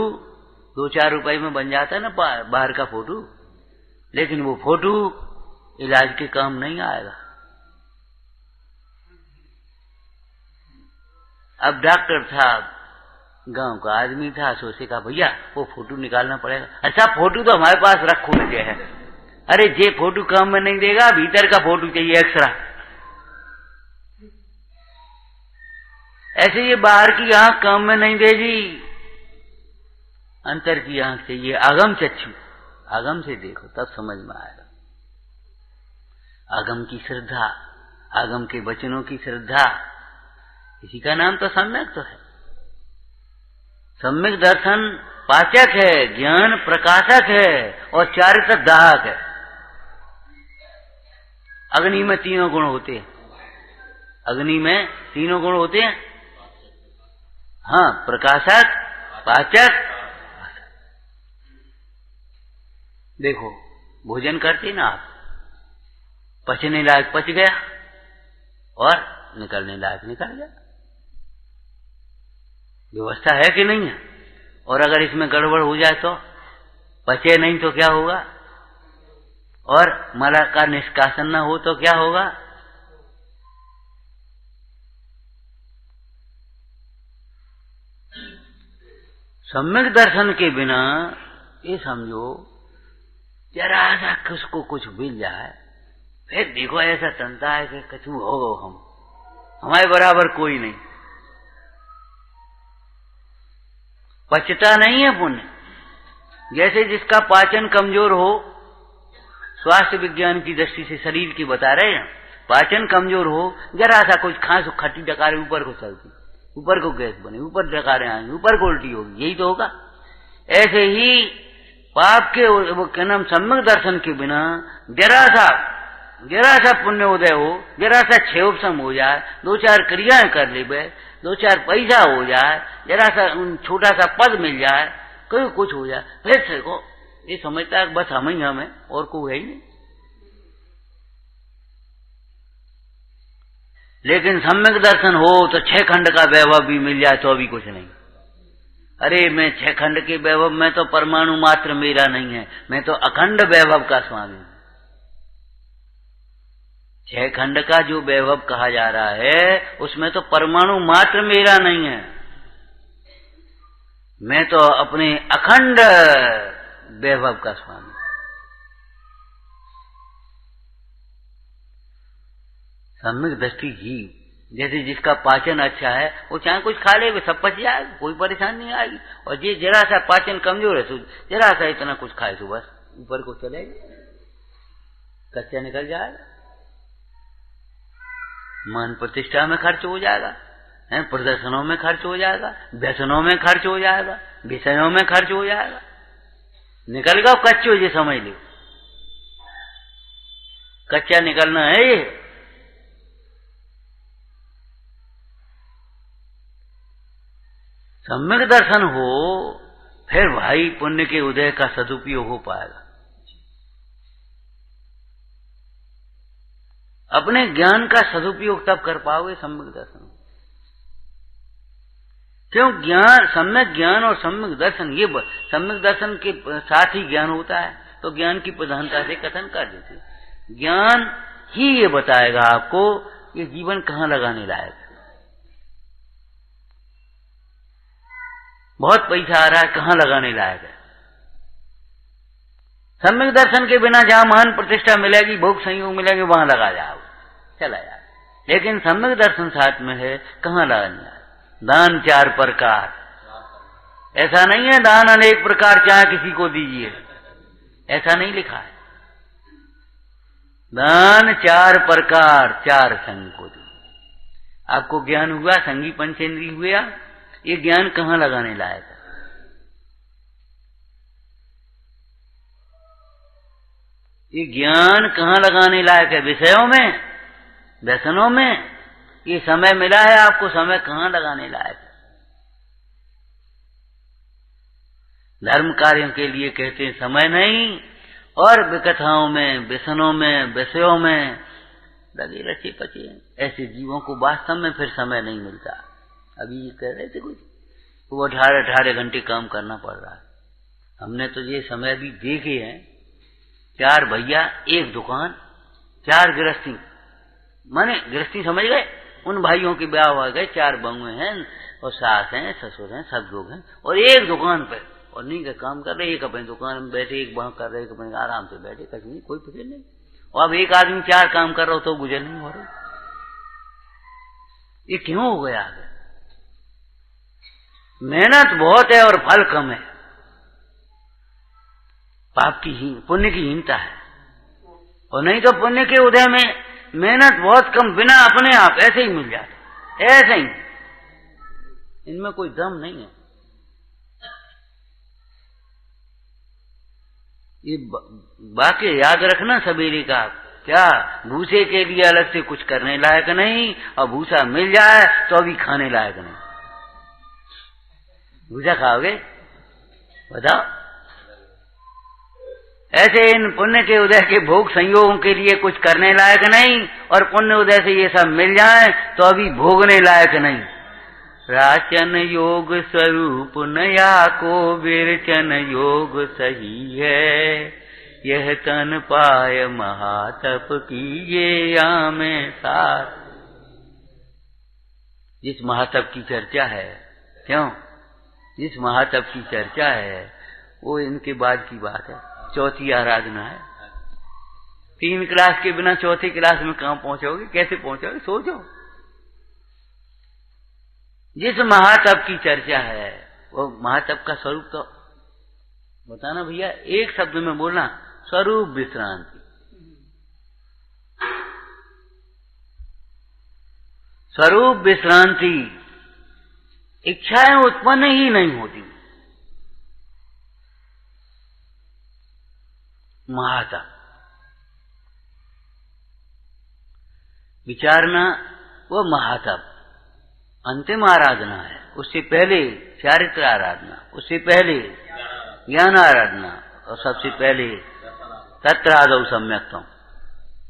2-4 रुपए में बन जाता है ना, बाहर का फोटो, लेकिन वो फोटो इलाज के काम नहीं आएगा। अब डॉक्टर था, गांव का आदमी था, सोचे का भैया वो फोटो निकालना पड़ेगा। अच्छा फोटो तो हमारे पास रखो लगे है, अरे जे फोटो काम में नहीं देगा, भीतर का फोटो चाहिए एक्स्ट्रा। ऐसे ये बाहर की आंख काम में नहीं देगी, अंतर की आंख चाहिए, आगम चक्षु, आगम से देखो तब समझ में आएगा। आगम की श्रद्धा, आगम के वचनों की श्रद्धा, इसी का नाम तो सम्यक तो है। सम्यक दर्शन पाचक है, ज्ञान प्रकाशक है और चारित्र दाहक है। अग्नि में 3 गुण होते हैं, अग्नि में 3 गुण होते हैं, हाँ, प्रकाशक, पाचक। देखो भोजन करते ना आप, पचने लायक पच गया और निकलने लायक निकल गया, व्यवस्था है कि नहीं है। और अगर इसमें गड़बड़ हो जाए तो पचे नहीं तो क्या होगा, और मल का निष्कासन न हो तो क्या होगा। सम्यक दर्शन के बिना ये समझो, जरा सा किसको कुछ मिल जाए, फिर देखो ऐसा तंता है कि कछु हो, हम हमारे बराबर कोई नहीं, पचता नहीं है पुण्य। जैसे जिसका पाचन कमजोर हो, स्वास्थ्य विज्ञान की दृष्टि से शरीर की बता रहे हैं, पाचन कमजोर हो, जरा सा कुछ खांस खट्टी डकारे ऊपर को चलती, ऊपर को गैस बने, ऊपर डकारे आएंगे, ऊपर को उल्टी होगी, यही तो होगा। ऐसे ही पाप के वो क्या नाम, सम्यक दर्शन के बिना जरा सा जरा सा पुण्य उदय हो, जरा सा क्षेपसम हो जाए, 2-4 क्रियाएं कर ले, 2-4 पैसा हो जाए, जरा सा छोटा सा पद मिल जाए, कोई कुछ हो जाए, फिर से को ये समझता है बस हम ही हमें और कोई है ही नहीं। लेकिन सम्यक दर्शन हो तो 6 खंड का वैभव भी मिल जाए तो अभी कुछ नहीं। अरे मैं 6 खंड के वैभव में तो परमाणु मात्र मेरा नहीं है, मैं तो अखंड वैभव का स्वामी हूं। 6 खंड का जो वैभव कहा जा रहा है उसमें तो परमाणु मात्र मेरा नहीं है, मैं तो अपने अखंड वैभव का स्वामी। सम्यक दृष्टि जीव, जैसे जिसका पाचन अच्छा है वो चाहे कुछ खा ले सब पच जाएगा, कोई परेशानी नहीं आएगी। और ये जरा सा पाचन कमजोर है तो जरा सा इतना कुछ खाए तो बस ऊपर को चलेगा, कच्चा निकल जाएगा, मान प्रतिष्ठा में खर्च हो जाएगा, प्रदर्शनों में खर्च हो जाएगा, व्यसनों में खर्च हो जाएगा, विषयों में खर्च हो जाएगा, निकल गया कच्चे ये समझ लो, कच्चा निकलना है ये। सम्यक दर्शन हो फिर भाई पुण्य के उदय का सदुपयोग हो पाएगा। अपने ज्ञान का सदुपयोग तब कर पाओगे सम्यक दर्शन। क्यों? ज्ञान, सम्यक ज्ञान और सम्यक दर्शन, ये सम्यक दर्शन के साथ ही ज्ञान होता है तो ज्ञान की प्रधानता से कथन कर देते। ज्ञान ही ये बताएगा आपको ये जीवन कहाँ लगाने लायक है। बहुत पैसा आ रहा है, कहाँ लगाने लायक है। सम्यक दर्शन के बिना जहां महान प्रतिष्ठा मिलेगी, भोग संयोग मिलेगी, वहां लगा जाओ, चला जाए। लेकिन सम्यक दर्शन साथ में है, कहाँ लगाने लायक। दान 4 प्रकार, ऐसा नहीं है दान अनेक प्रकार चाहे किसी को दीजिए, ऐसा नहीं लिखा है। दान 4 प्रकार 4 संग को दीजिए। आपको ज्ञान हुआ, संगी पंचेंद्रिय हुआ, ये ज्ञान कहाँ लगाने लायक है। ये ज्ञान कहाँ लगाने लायक है? विषयों में, व्यसनों में। ये समय मिला है आपको, समय कहाँ लगाने लायक है? धर्म कार्यों के लिए कहते हैं समय नहीं, और विकथाओं में, व्यसनों में, विषयों में लगे रचे पचे ऐसे जीवों को वास्तव में फिर समय नहीं मिलता। अभी ये कह रहे थे कुछ, वो 18 घंटे काम करना पड़ रहा है। हमने तो ये समय भी देखे हैं, 4 भैया, 1 दुकान, 4 गृहस्थी, माने गृहस्थी समझ गए, उन भाइयों के ब्याह हो गए, 4 बहुएं हैं और सास हैं, ससुर हैं, सब लोग हैं, और 1 दुकान पे, और नहीं का काम कर रहे, एक अपनी दुकान में बैठे, एक वहां कर रहे, एक अपने आराम से बैठे, कुछ नहीं, कोई फिक्र नहीं। और अब एक आदमी 4 काम कर रहा हो तो गुजर नहीं हो रही। ये क्यों हो गया? मेहनत बहुत है और फल कम है, पाप की पुण्य की हीनता है। और नहीं तो पुण्य के उदय में मेहनत बहुत कम, बिना अपने आप ऐसे ही मिल जाता, ऐसे ही, इनमें कोई दम नहीं है। ये वाक्य याद रखना सवेरे का, क्या भूसे के लिए अलग से कुछ करने लायक नहीं, और भूसा मिल जाए तो अभी खाने लायक नहीं। भूसा खाओगे? बताओ। ऐसे इन पुण्य के उदय के भोग संयोगों के लिए कुछ करने लायक नहीं, और पुण्य उदय से ये सब मिल जाए तो अभी भोगने लायक नहीं। राचन योग स्वरूप नया को विरचन योग सही है, यह तन पाय महातप कीजिए आमे साथ। जिस महातप की चर्चा है, क्यों जिस महातप की चर्चा है वो इनके बाद की बात है। 4थी आराधना है। 3 क्लास के बिना 4थी क्लास में कहां पहुंचोगे? कैसे पहुंचोगे? सोचो। जिस महातप की चर्चा है वो महातप का स्वरूप तो बताना भैया, एक शब्द में बोलना, स्वरूप विश्रांति। स्वरूप विश्रांति, इच्छाएं उत्पन्न ही नहीं होती। महातप विचारना वो महातप अंतिम आराधना है। उससे पहले चारित्र आराधना, उससे पहले ज्ञान आराधना, और सबसे पहले तत्र आदौ सम्यक्तम,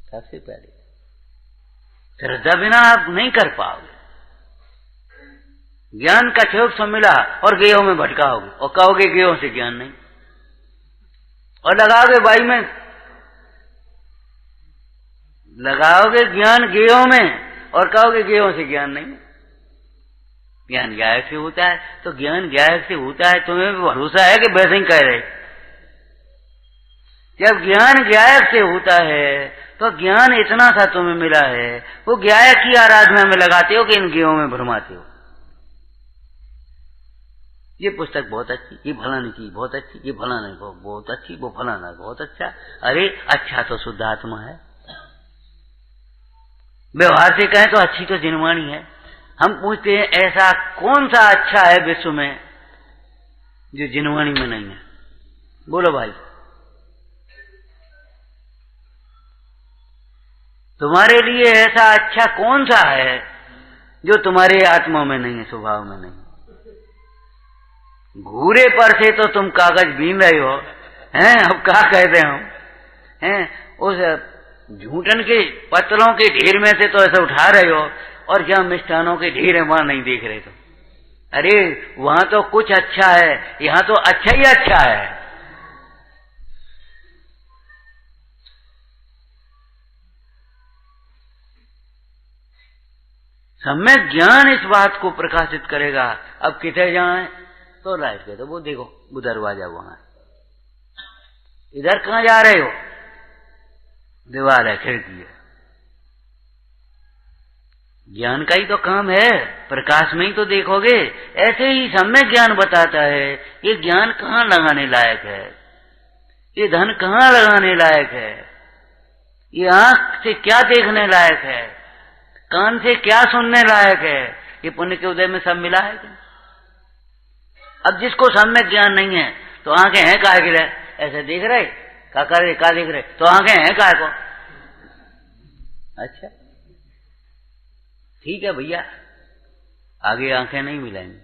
सबसे पहले। श्रद्धा बिना आप नहीं कर पाओगे। ज्ञान का छोक सब मिला और गेयों में भटकाओगे और कहोगे गेयों से ज्ञान नहीं, और लगाओगे बाई में, लगाओगे ज्ञान गेयों में और कहोगे गेयों से ज्ञान नहीं। ज्ञान गायक से होता है तो ज्ञान गायक से होता है, तुम्हें भी भरोसा है कि वैसे ही कह रहे। जब ज्ञान गायक से होता है तो ज्ञान इतना सा तुम्हें मिला है, वो गायक की आराधना में लगाते हो कि इन गेयों में भरमाते हो। ये पुस्तक बहुत अच्छी, ये फलानी चीज बहुत अच्छी, ये फलाना बहुत अच्छी, वो फलाना बहुत अच्छा। अरे अच्छा तो शुद्ध आत्मा है। व्यवहार से कहें तो अच्छी तो जिनवाणी है। हम पूछते हैं ऐसा कौन सा अच्छा है विश्व में जो जिनवाणी में नहीं है? बोलो भाई, तुम्हारे लिए ऐसा अच्छा कौन सा है जो तुम्हारे आत्मा में नहीं है, स्वभाव में नहीं? घूरे पर से तो तुम कागज बीन रहे हो, हैं? अब क्या कहते हो, हैं? उस झूठन के पत्तलों के ढेर में से तो ऐसा उठा रहे हो, और जहाँ मिष्ठानों के ढेर है वहां नहीं देख रहे। तो अरे वहां तो कुछ अच्छा है, यहां तो अच्छा ही अच्छा है। सम्यक ज्ञान इस बात को प्रकाशित करेगा। अब कितने जाए तो लाइट के तो वो देखो वो दरवाजा वहां है, इधर कहां जा रहे हो? दीवार है, खिड़की है। ज्ञान का ही तो काम है, प्रकाश में ही तो देखोगे। ऐसे ही सम्यक ज्ञान बताता है ये ज्ञान कहाँ लगाने लायक है, ये धन कहाँ लगाने लायक है, ये आंख से क्या देखने लायक है, कान से क्या सुनने लायक है। ये पुण्य के उदय में सब मिला है क्या? अब जिसको सम्यक ज्ञान नहीं है तो आंखें हैं काहे के लिए? ऐसे देख रहे, क्या कर रहे, क्या देख रहे, तो आंखें हैं काहे को? अच्छा ठीक है भैया, आगे आंखें नहीं मिलेंगी।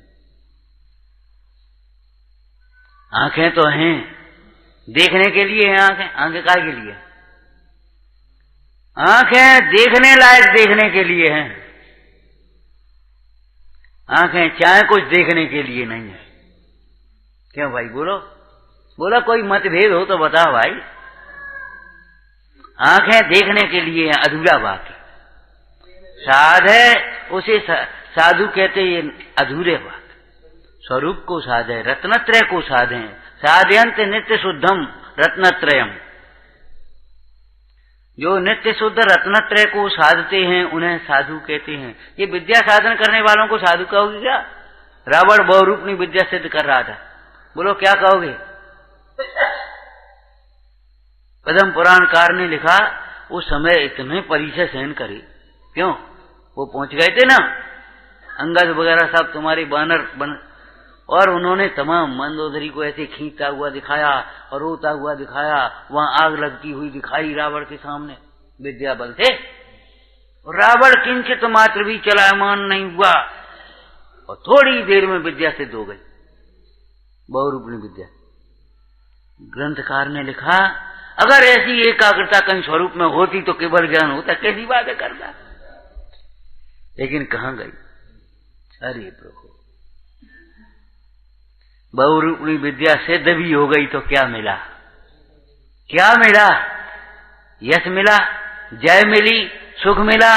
आंखें तो हैं, देखने के लिए हैं आंखें। आंखें काहे के लिए? आंखें देखने लायक देखने के लिए हैं। आंखें चाहे कुछ देखने के लिए नहीं है। क्यों भाई? बोलो बोलो, कोई मतभेद हो तो बताओ भाई। आंखें देखने के लिए हैं, अधूरा बात है। साध है उसे साधु कहते, ये अधूरे बात। स्वरूप को साधे, रत्नत्रय को साधे, साधयंत नित्य शुद्धम रत्नत्रयम। जो नित्य शुद्ध रत्नत्रय को साधते हैं उन्हें साधु कहते हैं। ये विद्या साधन करने वालों को साधु कहोगे क्या? रावण बहुरूपनी विद्या सिद्ध कर रहा था, बोलो क्या कहोगे? पद्म पुराणकार ने लिखा उस समय इतने परिचय सहन करे। क्यों? वो पहुंच गए थे ना, अंगद वगैरह सब तुम्हारे बानर बन, और उन्होंने तमाम मंदोदरी को ऐसे खींचता हुआ दिखाया और रोता हुआ दिखाया। वहां आग लगती हुई दिखाई रावण के सामने विद्या बल से। रावण किंचित मात्र भी चलायमान नहीं हुआ और थोड़ी देर में विद्या सिद्ध हो गई, बहुरूपणी विद्या। ग्रंथकार ने लिखा अगर ऐसी एकाग्रता कहीं स्वरूप में होती तो केवल ज्ञान होता, कैसी बात है करता। लेकिन कहां गई? अरे प्रभु, बहुरूपणी विद्या सिद्ध भी हो गई तो क्या मिला? क्या मिला? यश मिला, जय मिली, सुख मिला।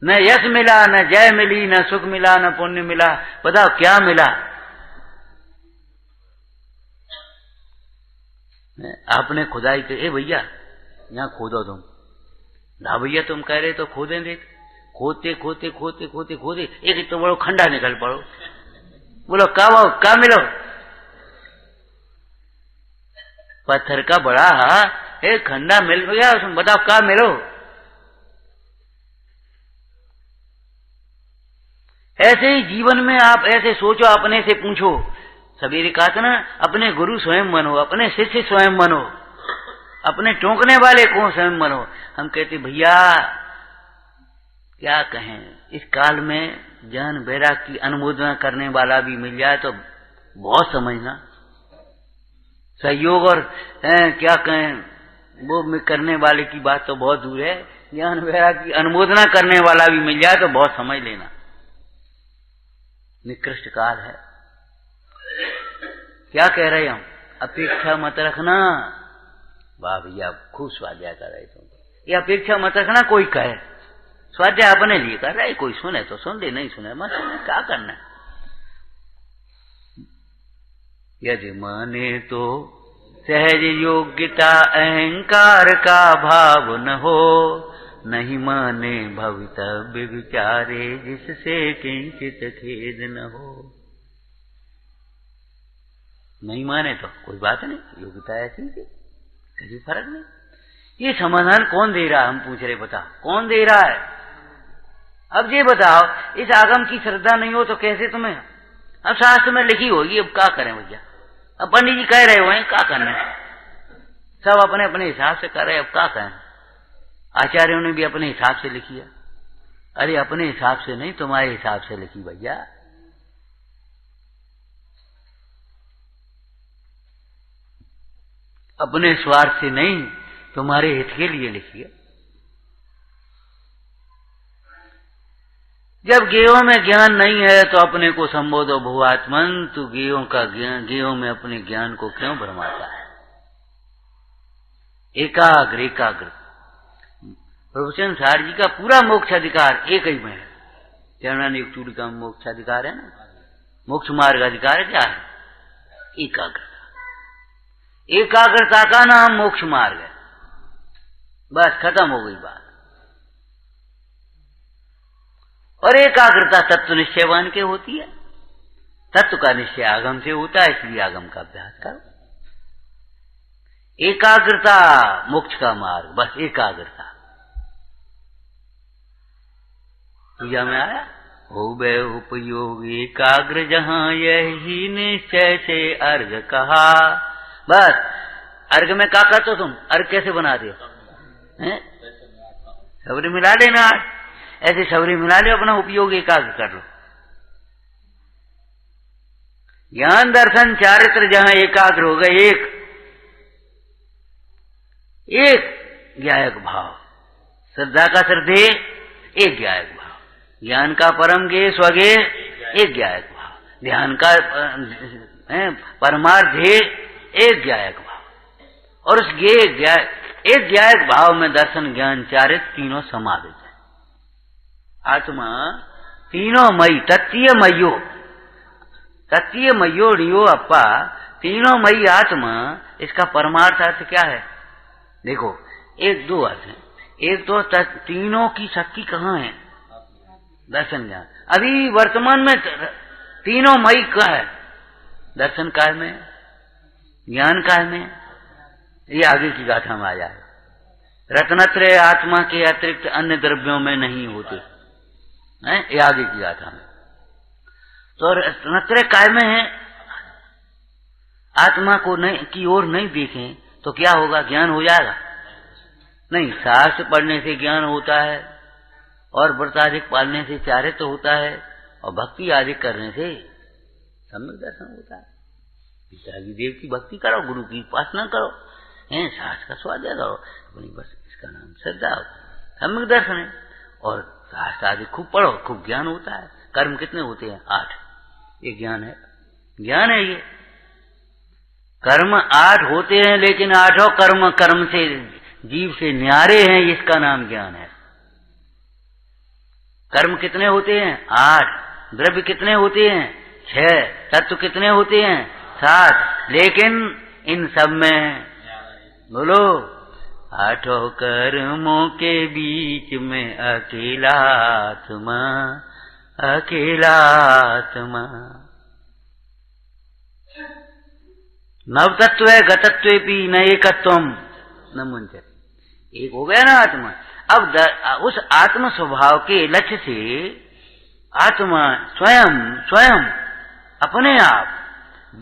न यश मिला, न जय मिली, न सुख मिला, न पुण्य मिला। बताओ क्या मिला? आपने खुदाई के, ए भैया यहां खोदो तुम। ना भैया तुम कह रहे तो खोदें देख। खोदते खोदते खोदते खोदते खोदे एक तो बड़ो खंडा निकल पड़ो। बोलो क्या मिलो? पत्थर का बड़ा एक खंडा मिल गया उसमें, बताओ क्या मिलो? ऐसे ही जीवन में आप ऐसे सोचो, अपने से पूछो। सवेरे कहा था ना, अपने गुरु स्वयं बनो, अपने शिष्य स्वयं बनो, अपने टोकने वाले को स्वयं बनो। हम कहते भैया क्या कहें, इस काल में ज्ञान वैराग की अनुमोदना करने वाला भी मिल जाए तो बहुत समझना, सहयोग और क्या कहें वो करने वाले की बात तो बहुत दूर है, ज्ञान वैराग की अनुमोदना करने वाला भी मिल जाए तो बहुत समझ लेना, निकृष्ट काल है। क्या कह रहे हम, अपेक्षा मत रखना। वाह भैया, खूब स्वाध्याय कर रहे तुम। ये अपेक्षा मत रखना कोई कहे, स्वाध्याय अपने लिए कर रहे, कोई सुने तो सुन ले, नहीं सुने मत सुने, क्या करना है। यदि माने तो सहज योग्यता अहंकार का भाव न हो, नहीं माने भवितव्य विचारे जिससे किंचित खेद न हो। नहीं माने तो कोई बात नहीं, योग्यता ऐसी थी, कोई फर्क नहीं। ये समाधान कौन दे रहा है, हम पूछ रहे, बताओ कौन दे रहा है। अब ये बताओ, इस आगम की श्रद्धा नहीं हो तो कैसे तुम्हें, अब शास्त्र में लिखी होगी, अब क्या करें भैया, अब पंडित जी कह रहे हो क्या करना है, सब अपने अपने हिसाब से कर रहे, अब क्या करें। आचार्यों ने भी अपने हिसाब से लिखी है। अरे अपने हिसाब से नहीं, तुम्हारे हिसाब से लिखी भैया। अपने स्वार्थ से नहीं, तुम्हारे हित के लिए लिखी है। जब गेयों में ज्ञान नहीं है तो अपने को संबोधो भुआत्मन, तू गेयों का ज्ञान, गेयों में अपने ज्ञान को क्यों भरमाता है। एकाग्र एकाग्र, प्रभुचंद सार जी का पूरा मोक्ष अधिकार एक ही में है। चरणानियुक्त चूड़ी का मोक्ष अधिकार है ना, मोक्ष मार्ग अधिकार क्या है, एकाग्रता। एकाग्रता का नाम मोक्ष मार्ग है, बस खत्म हो गई बात। और एकाग्रता तत्व निश्चयवान के होती है, तत्व का निश्चय आगम से होता है, इसलिए आगम का अभ्यास करो। एकाग्रता मोक्ष का मार्ग, बस एकाग्रता। पूजा में आया, हो बे उपयोग एकाग्र जहां यही निश्चय से अर्घ कहा। बस अर्घ में क्या करते हो तुम, अर्घ कैसे बनाते हो, सबरी मिला लेना, ऐसे सबरी मिला ले, अपना उपयोग एकाग्र कर लो। ज्ञान दर्शन चारित्र जहां एकाग्र हो गए, एक ज्ञायक भाव, श्रद्धा का श्रद्धे एक ज्ञायक भाव, ज्ञान का परम गे स्वगे एक ज्ञायक भाव, ध्यान का परमार्थ एक ज्ञायक भाव, और उस एक ज्ञायक भाव में दर्शन ज्ञान चारित्र तीनों समावित है। आत्मा तीनों मई, तत्तीय मयो, तत्तीय मयो रियो अप्पा, तीनों मई आत्मा, इसका परमार्थ अर्थ क्या है। देखो एक दो अर्थ है, एक तो तीनों की शक्ति कहाँ है, दर्शन ज्ञान। अभी वर्तमान में तीनों मई का है, दर्शन काल में, ज्ञान काल में, ये आगे की गाथा में आ जाए। रत्नत्रय आत्मा के अतिरिक्त अन्य द्रव्यों में नहीं होते हैं, ये आगे की गाथा में। तो रत्नत्रय काय में है, आत्मा को नहीं की ओर नहीं देखें तो क्या होगा, ज्ञान हो जाएगा नहीं। शास्त्र पढ़ने से ज्ञान होता है, और व्रत अधिक पालने से चारित्र होता है, और भक्ति अधिक करने से सम्यक दर्शन होता है। पिताजी देव की भक्ति करो, गुरु की उपासना करो, शास्त्र का स्वाध्याय करो, अपनी बस इसका नाम श्रद्धा, सम्यक दर्शन है। और शास्त्र आदि खूब पढ़ो, खूब ज्ञान होता है। कर्म कितने होते हैं, 8, ये ज्ञान है, ज्ञान है ये। कर्म 8 होते हैं, लेकिन 8 कर्म कर्म से जीव से न्यारे हैं, इसका नाम ज्ञान है। कर्म कितने होते हैं, 8, द्रव्य कितने होते हैं, 6, तत्व कितने होते हैं, 7, लेकिन इन सब में बोलो 8 कर्मों के बीच में अकेला आत्मा, अकेला आत्मा। नव तत्व है गतत्व भी न एकत्वम न मुंचत, एक हो गया ना आत्मा। अब उस आत्म स्वभाव के लक्ष्य से आत्मा स्वयं अपने आप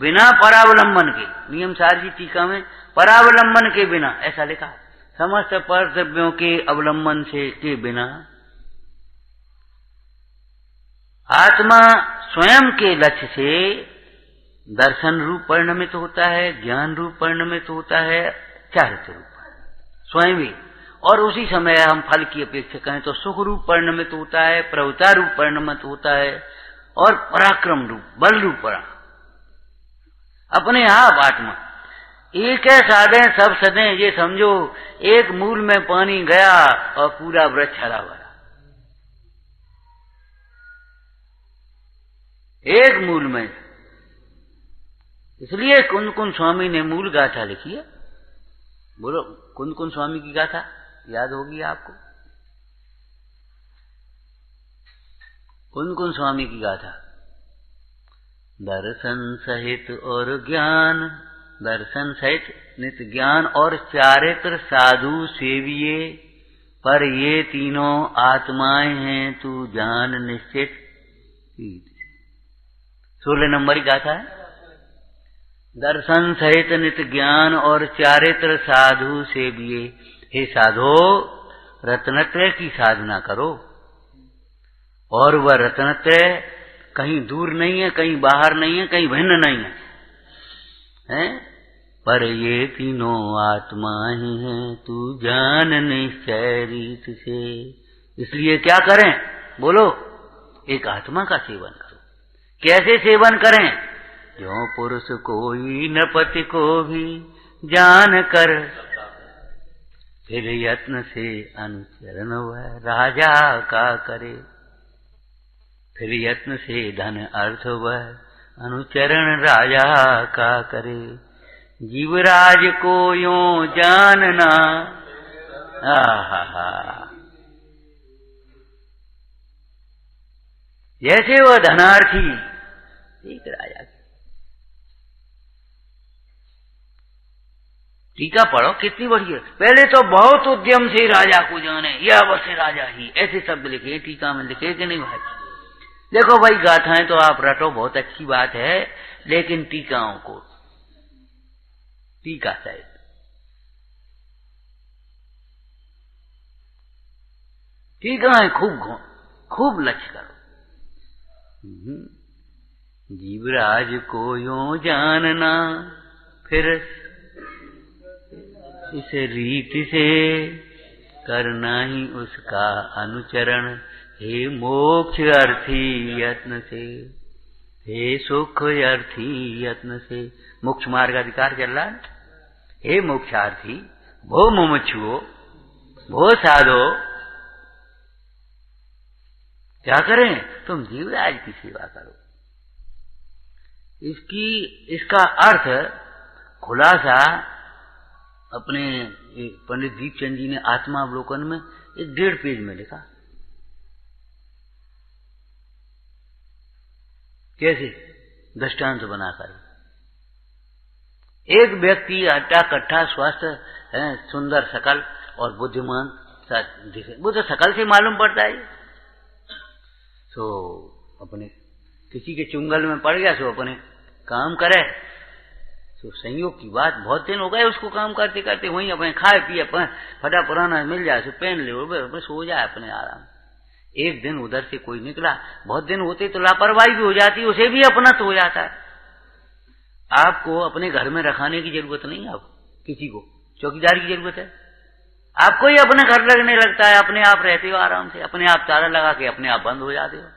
बिना परावलंबन के, नियम सार जी टीका में परावलंबन के बिना ऐसा लिखा, समस्त पर द्रव्यों के अवलंबन से के बिना आत्मा स्वयं के लक्ष्य से दर्शन रूप परिणमित होता है, ज्ञान रूप परिणमित होता है, चारित्र रूप स्वयं ही। और उसी समय हम फल की अपेक्षा करें तो सुख रूप परिणमित होता है, प्रवृत्ता रूप परिणमित होता है, और पराक्रम रूप, बल रूप परिणमित। अपने आप आत्मा एक है, साधे सब सदे। ये समझो एक मूल में पानी गया और पूरा वृक्ष हरा भरा, एक मूल में। इसलिए कुंद कुंद स्वामी ने मूल गाथा लिखी है। बोलो, कुंद कुंद स्वामी की गाथा याद होगी आपको? कुंद कुंद स्वामी की गाथा, दर्शन सहित और ज्ञान, दर्शन सहित नित ज्ञान और चारित्र साधु सेविये, पर ये तीनों आत्माएं हैं तू जान निश्चित। 16 नंबर की गाथा है। दर्शन सहित नित ज्ञान और चारित्र साधु सेविये। हे साधो, रत्नत्रय की साधना करो, और वह रत्नत्रय कहीं दूर नहीं है, कहीं बाहर नहीं है, कहीं भिन्न नहीं है, हैं? पर ये तीनों आत्मा ही हैं तू जान निश्चय रीत से। इसलिए क्या करें? बोलो, एक आत्मा का सेवन करो। कैसे सेवन करें? जो पुरुष कोई नृपति को भी जान कर, फिर यत्न से अनुचरण वह राजा का करे। फिर यत्न से धन अर्थ वह अनुचरण राजा का करे। जीवराज को यों जानना, जैसे वह धनार्थी एक राजा की। टीका पढ़ो कितनी बढ़िया। पहले तो बहुत उद्यम से राजा को जाने, यह अवश्य राजा ही, ऐसे शब्द लिखे टीका में, लिखे कि नहीं भाई? देखो भाई, गाथाएं तो आप रटो, बहुत अच्छी बात है, लेकिन टीकाओं को, टीका सहित टीकाएं खूब लक्ष्य करो। जीवराज को यों जानना, फिर इस रीति से करना ही उसका अनुचरण। हे मोक्ष अर्थी यत्न से, हे सुख अर्थी यत्न से। मोक्ष मार्ग अधिकार चल रहा है। हे मोक्षार्थी, भो मुमुक्षुओ, भो साधो, क्या करें? तुम जीवराज की सेवा करो। इसका अर्थ खुलासा अपने पंडित दीपचंद जी ने आत्मावलोकन में 1.5 पेज में लिखा। कैसे? दृष्टांत बनाकर। एक व्यक्ति हट्टा कट्ठा स्वस्थ है, सुंदर शकल और बुद्धिमान दिखे, वो तो शकल से मालूम पड़ता है। तो अपने किसी के चुंगल में पड़ गया, सो अपने काम करे। तो संयोग की बात, बहुत दिन हो गए उसको काम करते करते, वहीं अपने खाए पिए फटा पुराना मिल जाए, सो पहन ले, सो जाए अपने आराम। एक दिन उधर से कोई निकला, बहुत दिन होते तो लापरवाही भी हो जाती, उसे भी अपना तो हो जाता है। आपको अपने घर में रखाने की जरूरत नहीं है, आप किसी को चौकीदार की जरूरत है। आपको ही अपने घर लगने लगता है, अपने आप रहते हो आराम से, अपने आप ताला लगा के अपने आप बंद हो जाते हो।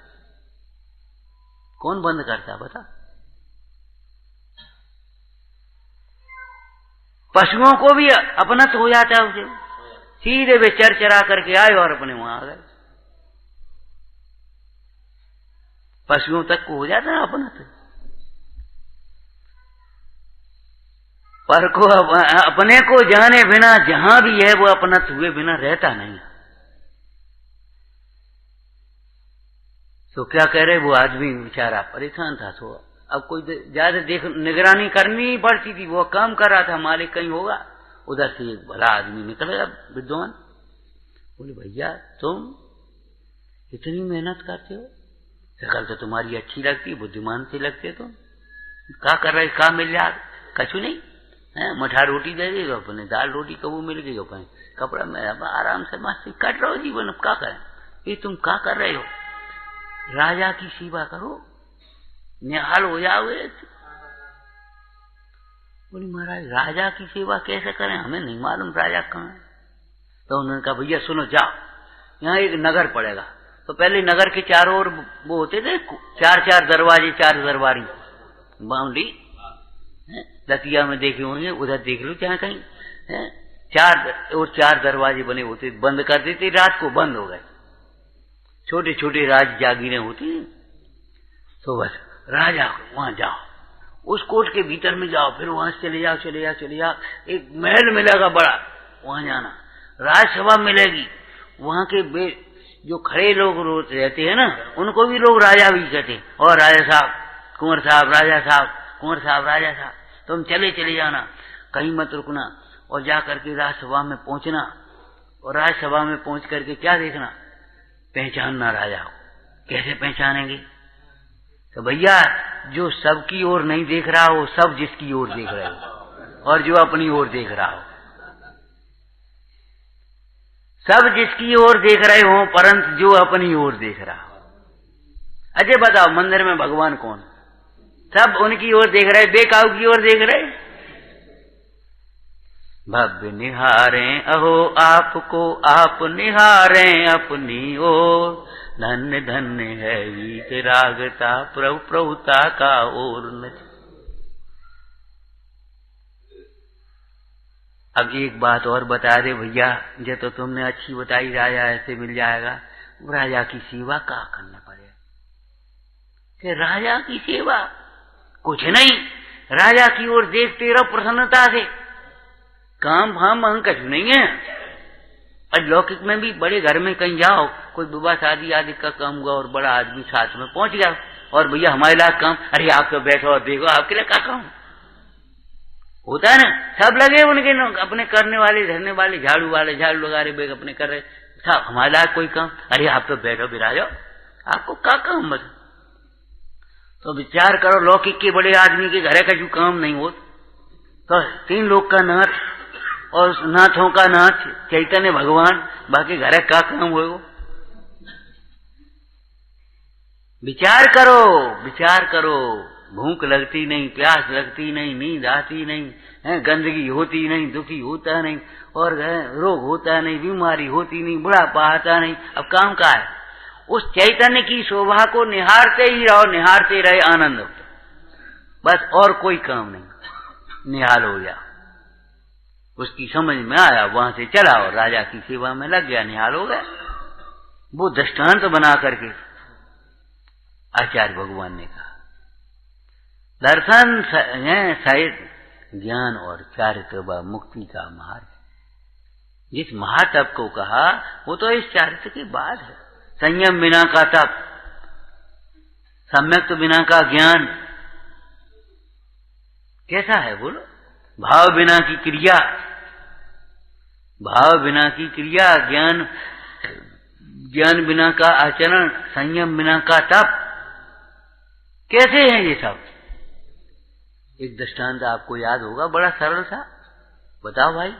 कौन बंद करता है बता? पशुओं को भी अपना तो हो जाता है उसे, सीधे वे चरा करके आए और अपने वहां आ गए। पशुओं तक को हो जाता है अपना तो। पर को अपने को जाने बिना जहां भी है वो अपनत हुए बिना रहता नहीं। तो क्या कह रहे, वो आदमी बेचारा परेशान था। तो अब कोई ज्यादा निगरानी करनी ही पड़ती थी। वो काम कर रहा था, मालिक कहीं होगा। उधर से एक भला आदमी निकल गया, विद्वान। बोले, भैया तुम इतनी मेहनत करते हो, शकल तो तुम्हारी अच्छी लगती, बुद्धिमान से लगते तुम, क्या कर रहे, क्या मिल जाए? कछु नहीं है, मठा रोटी दे दी, अपने दाल रोटी कबू मिल गई, अपने कपड़ा में आराम से मस्त कट रहो जीवन। क्या करें? ये तुम क्या कर रहे हो? राजा की सेवा करो, निहाल हो जाओगे। बोली महाराज राजा की सेवा कैसे करें, हमें नहीं मालूम राजा कहाँ है। तो उन्होंने कहा भैया सुनो, जाओ यहाँ एक नगर पड़ेगा। तो पहले नगर के चारों ओर वो होते थे चार चार दरवाजे, चार दरबारी बाउंड्री, दतिया में देखे होंगे, उधर देख लो चाहे कहीं, चार दरवाजे बने होते, बंद कर देते, रात को बंद हो गए। छोटे छोटे राज जागीरें होती, तो बस राजा वहां जाओ, उस कोट के भीतर में जाओ, फिर वहां से चले जाओ, एक महल मिलेगा बड़ा, वहां जाना, राजसभा मिलेगी, वहां के जो खड़े लोग रहते हैं ना, उनको भी लोग राजा भी कहते हैं, और राजा साहब, कुंवर साहब, राजा साहब, कुंवर साहब, राजा साहब। तुम चले जाना, कहीं मत रुकना, और जा करके राजसभा में पहुंचना, और राजसभा में पहुंच करके क्या देखना, पहचानना राजा को। कैसे पहचानेंगे? तो भैया जो सबकी ओर नहीं देख रहा हो, सब जिसकी ओर देख रहे हो, और जो अपनी ओर देख रहा हो, सब जिसकी ओर देख रहे हो, परंतु जो अपनी ओर देख रहा हो। अजय बताओ मंदिर में भगवान कौन? सब उनकी ओर देख रहे, बेकाऊ की ओर देख रहे। भव्य निहारें अहो आपको, आप निहारें अपनी ओर, धन्य धन्य है वीत रागता, प्रभु प्रभुता का और नहीं। अब एक बात और बता दे भैया, जो तो तुमने अच्छी बताई, राजा ऐसे मिल जाएगा, राजा की सेवा क्या करना पड़ेगा? कि राजा की सेवा कुछ नहीं, राजा की ओर देखते रहो प्रसन्नता से, काम फाम अंकज नहीं है। और लौकिक में भी बड़े घर में कहीं जाओ, कोई विवाह शादी आदि का काम हुआ और बड़ा आदमी साथ में पहुंच गया, और भैया हमारे लायक काम, अरे आप तो बैठो और देखो आपके लिए क्या काम होता है ना। सब लगे उनके अपने करने वाले, धरने वाले, झाड़ू वाले झाड़ू लगा रहे, बेग अपने कर रहे, साहब हमारे लायक कोई काम, अरे आप तो बैठो बिराजो, आपको क्या काम बस। तो विचार करो, लौकिक के बड़े आदमी के घर का जो काम नहीं हो, तो तीन लोग का नाथ और नाथों का नाथ चैतन्य भगवान, बाकी घर का काम हो। विचार करो, विचार करो, भूख लगती नहीं, प्यास लगती नहीं, नींद आती नहीं है, गंदगी होती नहीं, दुखी होता नहीं, और रोग होता नहीं, बीमारी होती नहीं, बुढ़ापा आता नहीं। अब काम क्या है? उस चैतन्य की शोभा को निहारते ही रहो, निहारते रहे, आनंद होता, बस और कोई काम नहीं। निहाल हो गया, उसकी समझ में आया, वहां से चला और राजा की सेवा में लग गया, निहाल हो गया। वो दृष्टांत बना करके आचार्य भगवान ने कहा, दर्शन सहित ज्ञान और चारित्र व मुक्ति का मार्ग। जिस महातप को कहा वो तो इस चारित्र की बात है। संयम बिना का तप, सम्यक बिना का ज्ञान कैसा है बोलो? भाव बिना की क्रिया, भाव बिना की क्रिया, ज्ञान बिना का आचरण, संयम बिना का तप, कैसे हैं ये सब? एक दृष्टांत आपको याद होगा, बड़ा सरल सा। बताओ भाई,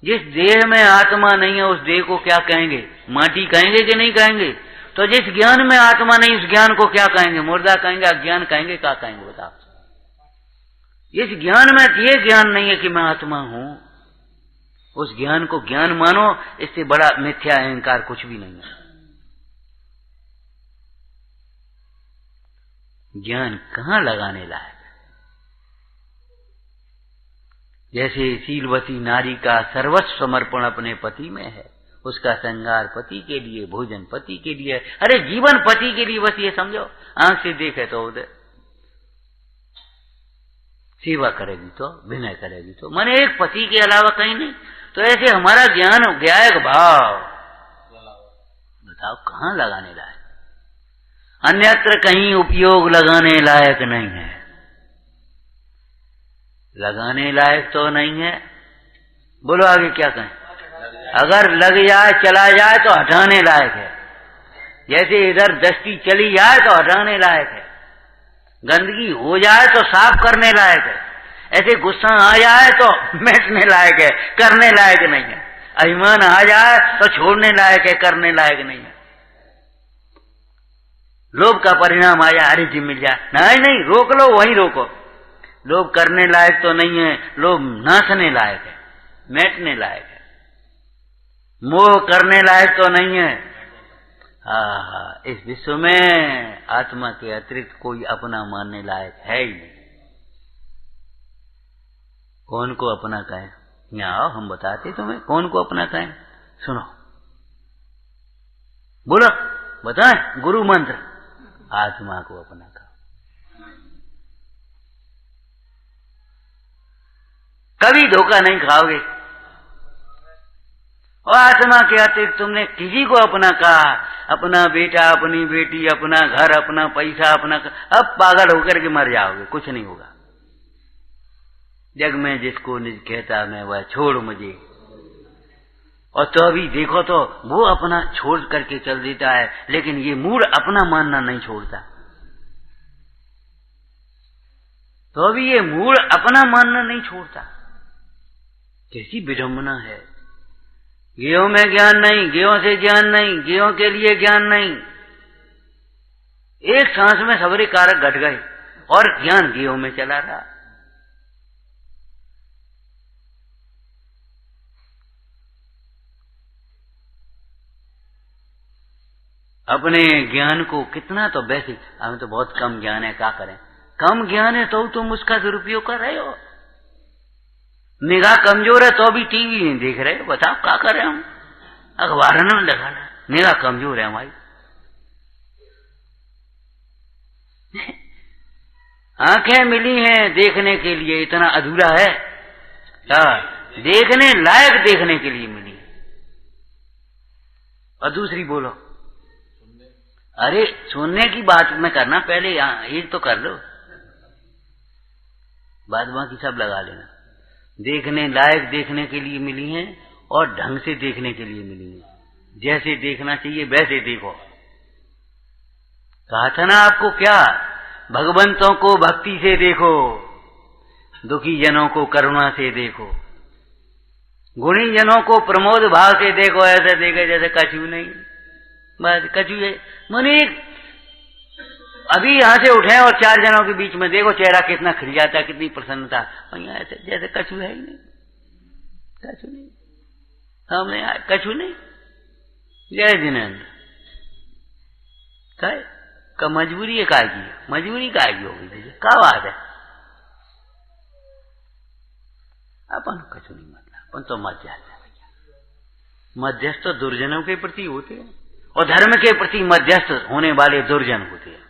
जिस देह में आत्मा नहीं है उस देह को क्या कहेंगे? माटी कहेंगे कि नहीं कहेंगे? तो जिस ज्ञान में आत्मा नहीं उस ज्ञान को क्या कहेंगे? मुर्दा कहेंगे, अज्ञान कहेंगे, क्या कहेंगे बताओ? इस ज्ञान में ये ज्ञान नहीं है कि मैं आत्मा हूं, उस ज्ञान को ज्ञान मानो, इससे बड़ा मिथ्या अहंकार कुछ भी नहीं है। ज्ञान कहां लगाने लायक? जैसे शीलवती नारी का सर्वस्व समर्पण अपने पति में है, उसका श्रृंगार पति के लिए, भोजन पति के लिए, अरे जीवन पति के लिए, बस ये समझो। आंख से देखे तो उधर सेवा करेगी तो, विनय करेगी तो, माने एक पति के अलावा कहीं नहीं। तो ऐसे हमारा ज्ञान ज्ञायक भाव बताओ कहां लगाने लायक? अन्यत्र कहीं उपयोग लगाने लायक नहीं है। लगाने लायक तो नहीं है। बोलो आगे क्या कहें? अगर लग जाए, चला जाए तो हटाने लायक है। जैसे इधर दस्ती चली जाए तो हटाने लायक है, गंदगी हो जाए तो साफ करने लायक है, ऐसे गुस्सा आ जाए तो मिटने लायक है, करने लायक नहीं है। अभिमान आ जाए तो छोड़ने लायक है, करने लायक नहीं है। लोभ का परिणाम आया, अरे जी मिल जाए, नहीं नहीं, रोक लो, वहीं रोको। लोभ करने लायक तो नहीं है, लोभ नाशने लायक है, मिटने लायक है। मोह करने लायक तो नहीं है। इस विश्व में आत्मा के अतिरिक्त कोई अपना मानने लायक है ही नहीं। कौन को अपना कहें? यहाँ आओ, हम बताते तुम्हें कौन को अपना कहें। सुनो, बोलो, बताएं गुरु मंत्र। आत्मा को अपना कहो। कभी धोखा नहीं खाओगे। और आत्मा के अतिरिक्त तुमने किसी को अपना कहा, अपना बेटा, अपनी बेटी, अपना घर, अपना पैसा, अपना, अब पागल होकर के मर जाओगे, कुछ नहीं होगा। जग में जिसको निज कहता मैं वह छोड़ मुझे। और तो अभी देखो तो वो अपना छोड़ करके चल देता है, लेकिन ये मूड अपना मानना नहीं छोड़ता। तो अभी ये मूड अपना मानना नहीं छोड़ता। कैसी विडंबना है। गेयों में ज्ञान नहीं, गेयों से ज्ञान नहीं, गेयों के लिए ज्ञान नहीं। एक सांस में सबरे कारक घट गए और ज्ञान गेयों में चला रहा। अपने ज्ञान को कितना, तो वैसे हमें तो बहुत कम ज्ञान है, क्या करें। कम ज्ञान है तो तुम उसका दुरुपयोग कर रहे हो। निगाह कमजोर है तो भी टीवी नहीं देख रहे, बताओ क्या करें हम। अखबार में लगा रहे, निगाह कमजोर है हमारी। आंखें मिली हैं देखने के लिए, इतना अधूरा है। देखने लायक देखने के लिए मिली। और दूसरी बोलो, अरे सुनने की बात में करना, पहले एक तो कर लो, बाद बाकी सब लगा लेना। देखने लायक देखने के लिए मिली हैं और ढंग से देखने के लिए मिली हैं। जैसे देखना चाहिए वैसे देखो। कहा था ना आपको, क्या भगवंतों को भक्ति से देखो, दुखी जनों को करुणा से देखो, गुणी जनों को प्रमोद भाव से देखो। ऐसे देखे जैसे कछु नहीं, बस कछु है। मुनि अभी यहां से उठे और चार जनों के बीच में देखो चेहरा कितना खिल जाता है, कितनी प्रसन्नता। और यहाँ ऐसे जैसे कछु है ही नहीं, कछु नहीं, हमने कछु नहीं। जय जिनेन्द्र का मजबूरी है, काय की मजबूरी काय की होगी, क्या बात है। अपन कछु नहीं, मतलब अपन तो मत जाते हैं भैया। मध्यस्थ तो दुर्जनों के प्रति होते हैं और धर्म के प्रति मध्यस्थ होने वाले दुर्जन होते हैं।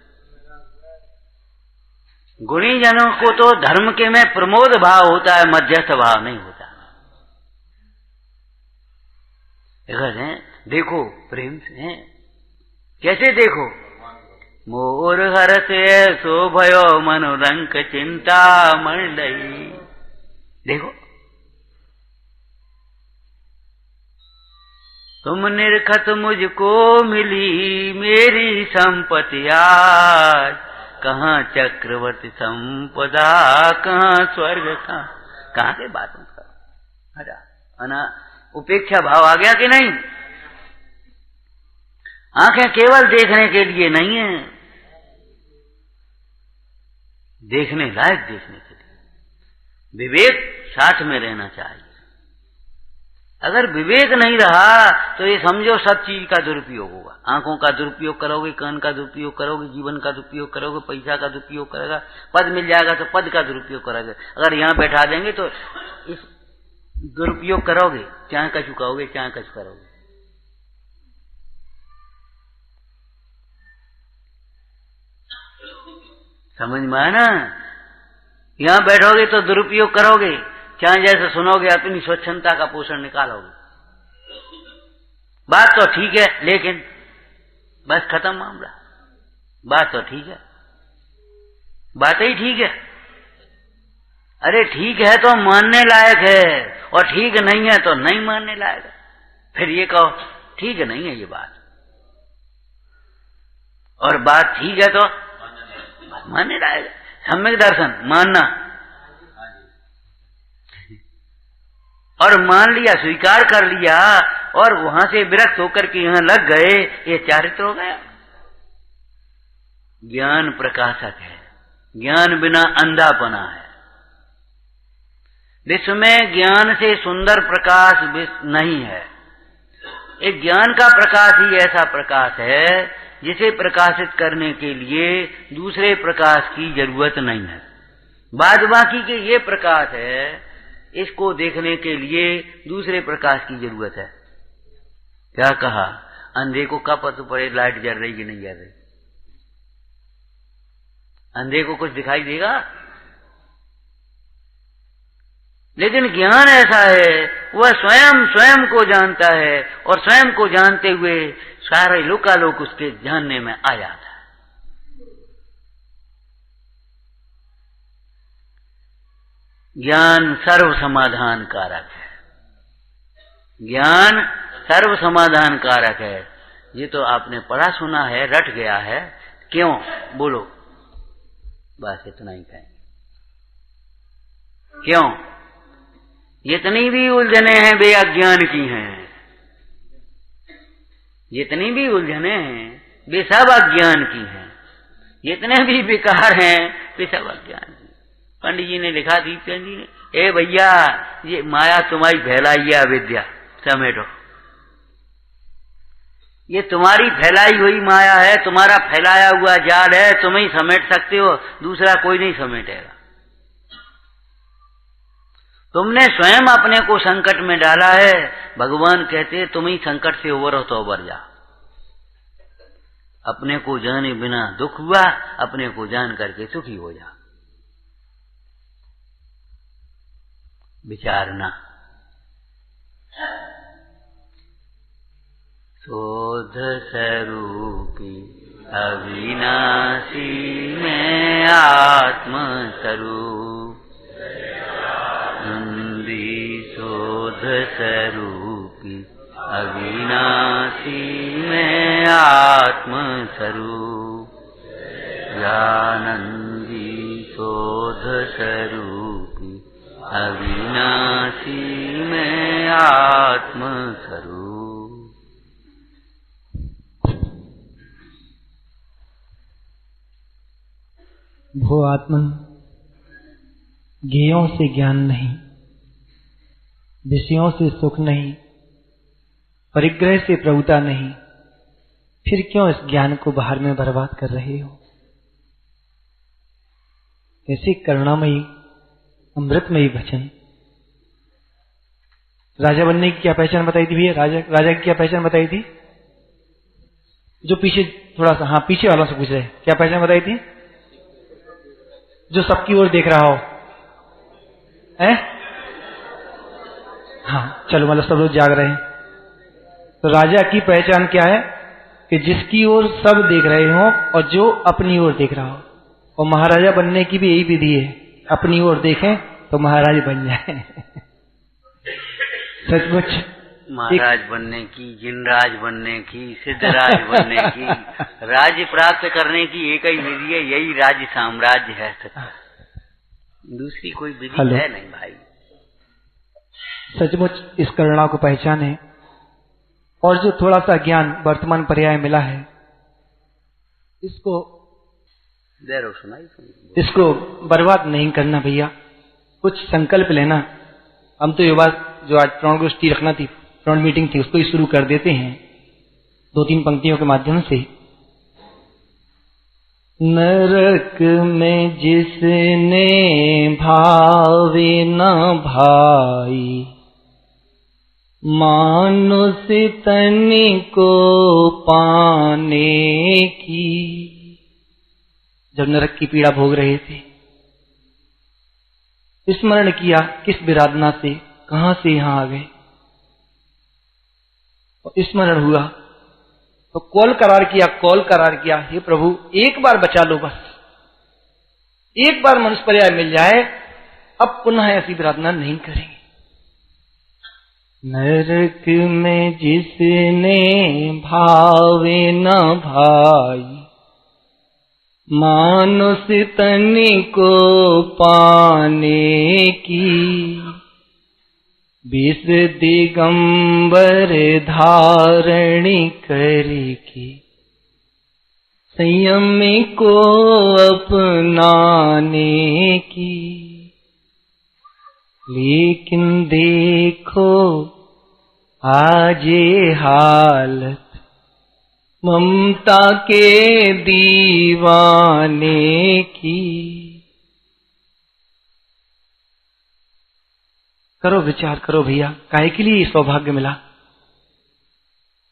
गुणी जनों को तो धर्म के में प्रमोद भाव होता है, मध्यस्थ भाव नहीं होता। देखो प्रेम से, कैसे देखो। मोर हरस ऐसो भयो मनोरंक चिंता मंडई। देखो, तुम निरखत मुझको मिली मेरी संपत्ति आज। कहाँ चक्रवर्ती संपदा, कहाँ स्वर्ग, कहाँ के बातों का हटा अना उपेक्षा भाव आ गया कि नहीं। आंखें केवल देखने के लिए नहीं है, देखने लायक देखने के लिए। विवेक साथ में रहना चाहिए। अगर विवेक नहीं रहा तो ये समझो सब चीज का दुरुपयोग होगा। आंखों का दुरुपयोग करोगे, कान का दुरुपयोग करोगे, जीवन का दुरुपयोग करोगे, पैसा का दुरुपयोग करेगा, पद मिल जाएगा तो पद का दुरुपयोग करोगे। अगर यहाँ बैठा देंगे तो इस दुरुपयोग करोगे, चाहे कछु कहोगे, चाहे कछु करोगे। समझ में आया ना। यहाँ बैठोगे तो दुरुपयोग करोगे, चाहे जैसे सुनोगे अपनी स्वच्छंदता का पोषण निकालोगे। बात तो ठीक है, लेकिन बस खत्म मामला। बात तो ठीक है, बात ही ठीक है। अरे ठीक है तो मानने लायक है, और ठीक नहीं है तो नहीं मानने लायक है। फिर ये कहो ठीक नहीं है ये बात, और बात ठीक है तो मानने लायक है। सम्यक दर्शन मानना, और मान लिया, स्वीकार कर लिया, और वहां से विरक्त होकर के यहां लग गए, ये चारित्र हो गया। ज्ञान प्रकाशक है, ज्ञान बिना अंधापना है। विश्व में ज्ञान से सुंदर प्रकाश नहीं है। एक ज्ञान का प्रकाश ही ऐसा प्रकाश है जिसे प्रकाशित करने के लिए दूसरे प्रकाश की जरूरत नहीं है। बाद बाकी के ये प्रकाश है, इसको देखने के लिए दूसरे प्रकाश की जरूरत है। क्या कहा? अंधे को क्या पता पड़े लाइट जल रही कि नहीं जल रही? अंधे को कुछ दिखाई देगा? लेकिन ज्ञान ऐसा है, वह स्वयं को जानता है और स्वयं को जानते हुए सारे लोकालोक उसके जानने में आ जाता है। ज्ञान सर्व समाधान कारक है। ज्ञान सर्व समाधान कारक है। ये तो आपने पढ़ा सुना है, रट गया है। क्यों? बोलो, बस इतना ही कहेंगे। क्यों? जितनी भी उलझने हैं वे अज्ञान की हैं। जितनी भी उलझने हैं वे सब अज्ञान की हैं। जितने भी विकार हैं वे सब अज्ञान की। पंडित जी ने लिखा, दीपचंद जी ने, ए भैया ये माया तुम्हारी फैलाई है अविद्या, समेटो। ये तुम्हारी फैलाई हुई माया है, तुम्हारा फैलाया हुआ जाल है, तुम ही समेट सकते हो, दूसरा कोई नहीं समेटेगा। तुमने स्वयं अपने को संकट में डाला है। भगवान कहते तुम ही संकट से उबरो तो उबर जा। अपने को जाने बिना दुख हुआ, अपने को जान करके सुखी हो जा। विचारना। शोध स्वरूपी अविनाशी में आत्म स्वरूप, नंदी शोध स्वरूपी अविनाशी में आत्म स्वरूप, ज्ञानंदी शोध स्वरूपी अविनाशी में आत्म स्वरूप। भो आत्मन, ज्ञेयों से ज्ञान नहीं, विषयों से सुख नहीं, परिग्रह से प्रभुता नहीं, फिर क्यों इस ज्ञान को बाहर में बर्बाद कर रहे हो? ऐसे करुणामयी अमृतमयी वचन। राजा बनने की क्या पहचान बताई थी भैया? राजा की क्या पहचान बताई थी? जो पीछे थोड़ा सा, हाँ पीछे वालों से पूछ रहे, क्या पहचान बताई थी? जो सबकी ओर देख रहा हो, है? हाँ चलो, मतलब सब लोग जाग रहे हैं। तो राजा की पहचान क्या है? कि जिसकी ओर सब देख रहे हो और जो अपनी ओर देख रहा हो। और महाराजा बनने की भी यही विधि है, अपनी ओर देखें तो महाराज बन जाए। सचमुच महाराज बनने की, जिनराज बनने की, सिद्धराज बनने की, राज्य प्राप्त करने की एक ही विधि है, यही राज्य साम्राज्य है। दूसरी कोई विधि है नहीं भाई। सचमुच इस करुणा को पहचाने और जो थोड़ा सा ज्ञान वर्तमान पर्याय मिला है, इसको बर्बाद नहीं करना भैया। कुछ संकल्प लेना। हम तो ये बात जो आज प्रण गोष्ठी रखना थी, प्रण मीटिंग थी, उसको ही शुरू कर देते हैं 2-3 पंक्तियों के माध्यम से। नरक में जिसने भावे न भाई, मानुष तन को पाने की। जब नरक की पीड़ा भोग रहे थे, स्मरण किया किस विराधना से, कहां से यहां आ गए, और स्मरण हुआ तो कॉल करार किया, हे प्रभु एक बार बचा लो, बस एक बार मनुष्य पर्याय मिल जाए, अब पुनः ऐसी विराधना नहीं करेंगे। नरक में जिसने भावे न भाई, मानुष तन को पाने की। विष दिगंबर धारणी करके संयम को अपनाने की, लेकिन देखो आज ये हालत ममता के दीवाने की। करो विचार करो भैया, काहे के लिए ये सौभाग्य मिला।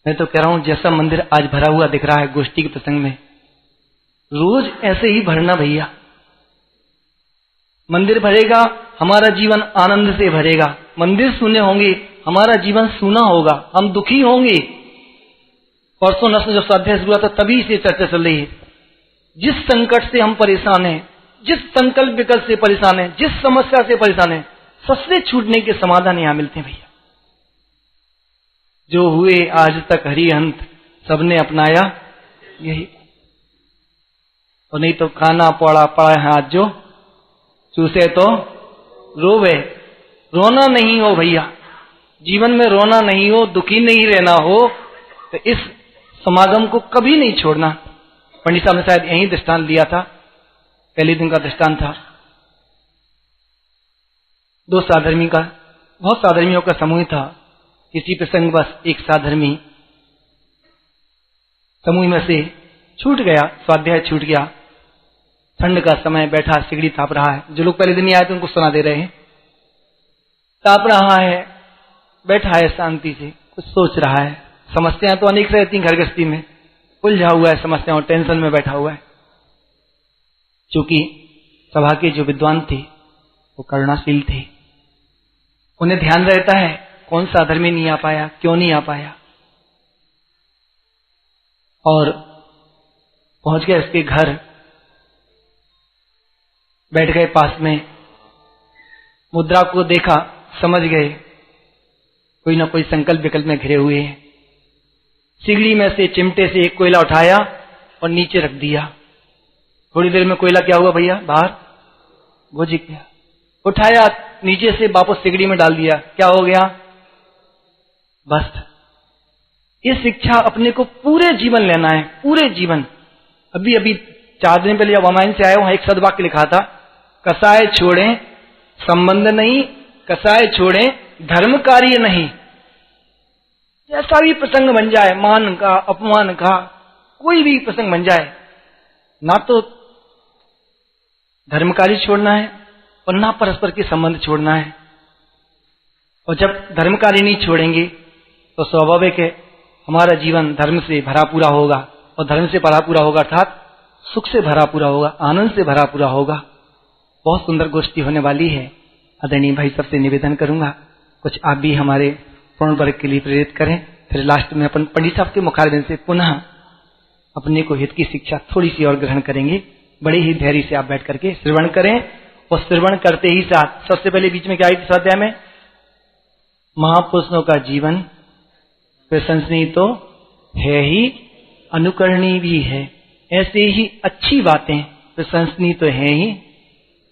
मैं तो कह रहा हूं जैसा मंदिर आज भरा हुआ दिख रहा है गोष्ठी के प्रसंग में, रोज ऐसे ही भरना भैया। मंदिर भरेगा, हमारा जीवन आनंद से भरेगा। मंदिर सूने होंगे, हमारा जीवन सूना होगा, हम दुखी होंगे। परसों नस्ल जब स्वाध्याय हुआ था तभी से चर्चा चल रही है। जिस संकट से हम परेशान हैं, जिस संकल्प विकल्प से परेशान हैं, जिस समस्या से परेशान हैं, सबसे छूटने के समाधान यहां मिलते हैं भैया। जो हुए आज तक हरिहंत, सबने अपनाया यही। और नहीं तो खाना पड़ा पड़ा हाथ जो चूसे तो रोवे। रोना नहीं हो भैया, जीवन में रोना नहीं हो, दुखी नहीं रहना हो तो इस समागम को कभी नहीं छोड़ना। पंडित साहब ने शायद यही दृष्टांत लिया था, पहले दिन का दृष्टांत था। दो साधर्मी का, बहुत साधर्मियों का समूह था। किसी प्रसंग बस एक साधर्मी समूह में से छूट गया, स्वाध्याय छूट गया। ठंड का समय, बैठा सिगड़ी ताप रहा है। जो लोग पहले दिन ही आए थे उनको सुना दे रहे हैं। ताप रहा है, बैठा है शांति से, कुछ सोच रहा है। समस्याएं तो अनेक रहती घर गृहस्थी में, उलझा हुआ है समस्याओं, टेंशन में बैठा हुआ है। चूंकि सभा के जो विद्वान थे वो करुणाशील थे, उन्हें ध्यान रहता है कौन सा धर्मी नहीं आ पाया, क्यों नहीं आ पाया। और पहुंच गए उसके घर, बैठ गए पास में, मुद्रा को देखा, समझ गए कोई ना कोई संकल्प विकल्प में घिरे हुए हैं। सिगड़ी में से चिमटे से एक कोयला उठाया और नीचे रख दिया। थोड़ी देर में कोयला क्या हुआ भैया, बाहर बुझ गया। उठाया नीचे से वापस सिगड़ी में डाल दिया, क्या हो गया, बस। ये शिक्षा अपने को पूरे जीवन लेना है, पूरे जीवन। अभी अभी 4 दिन पहले जब रामायण से आया, वहां एक सदवाक्य लिखा था, कसाय छोड़ें संबंध नहीं, कसाय छोड़ें धर्म कार्य नहीं। जैसा भी प्रसंग बन जाए, मान का, अपमान का, कोई भी प्रसंग बन जाए, ना तो धर्म कार्य छोड़ना है और ना परस्पर के संबंध छोड़ना है। और जब धर्म कार्य नहीं छोड़ेंगे तो स्वाभाविक है हमारा जीवन धर्म से भरा पूरा होगा। और धर्म से भरा पूरा होगा अर्थात सुख से भरा पूरा होगा, आनंद से भरा पूरा होगा। बहुत सुंदर गोष्ठी होने वाली है। आदरणीय भाई सबसे निवेदन करूंगा कुछ आप भी हमारे पूर्ण वर्ग के लिए प्रेरित करें। फिर लास्ट में अपन पंडित साहब के मुखारबिंद से पुनः अपने को हित की शिक्षा थोड़ी सी और ग्रहण करेंगे। बड़े ही धैर्य से आप बैठ करके श्रवण करें। और श्रवण करते ही साथ सबसे पहले बीच में क्या आई थी स्वाध्याय में, महापुरुषों का जीवन प्रशंसनीय तो है ही, अनुकरणीय भी है। ऐसे ही अच्छी बातें प्रशंसनीय तो है ही,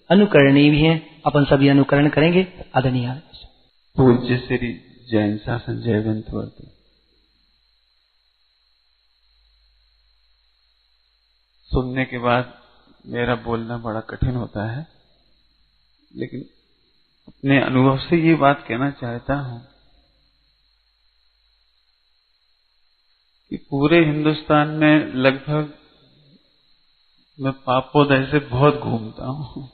अनुकरणीय भी है। अपन सभी अनुकरण करेंगे। आदरणीय पूज्य श्री जैन शासन जयवंतवर्ती। सुनने के बाद मेरा बोलना बड़ा कठिन होता है, लेकिन अपने अनुभव से ये बात कहना चाहता हूं कि पूरे हिंदुस्तान में लगभग मैं पापोदय से बहुत घूमता हूं।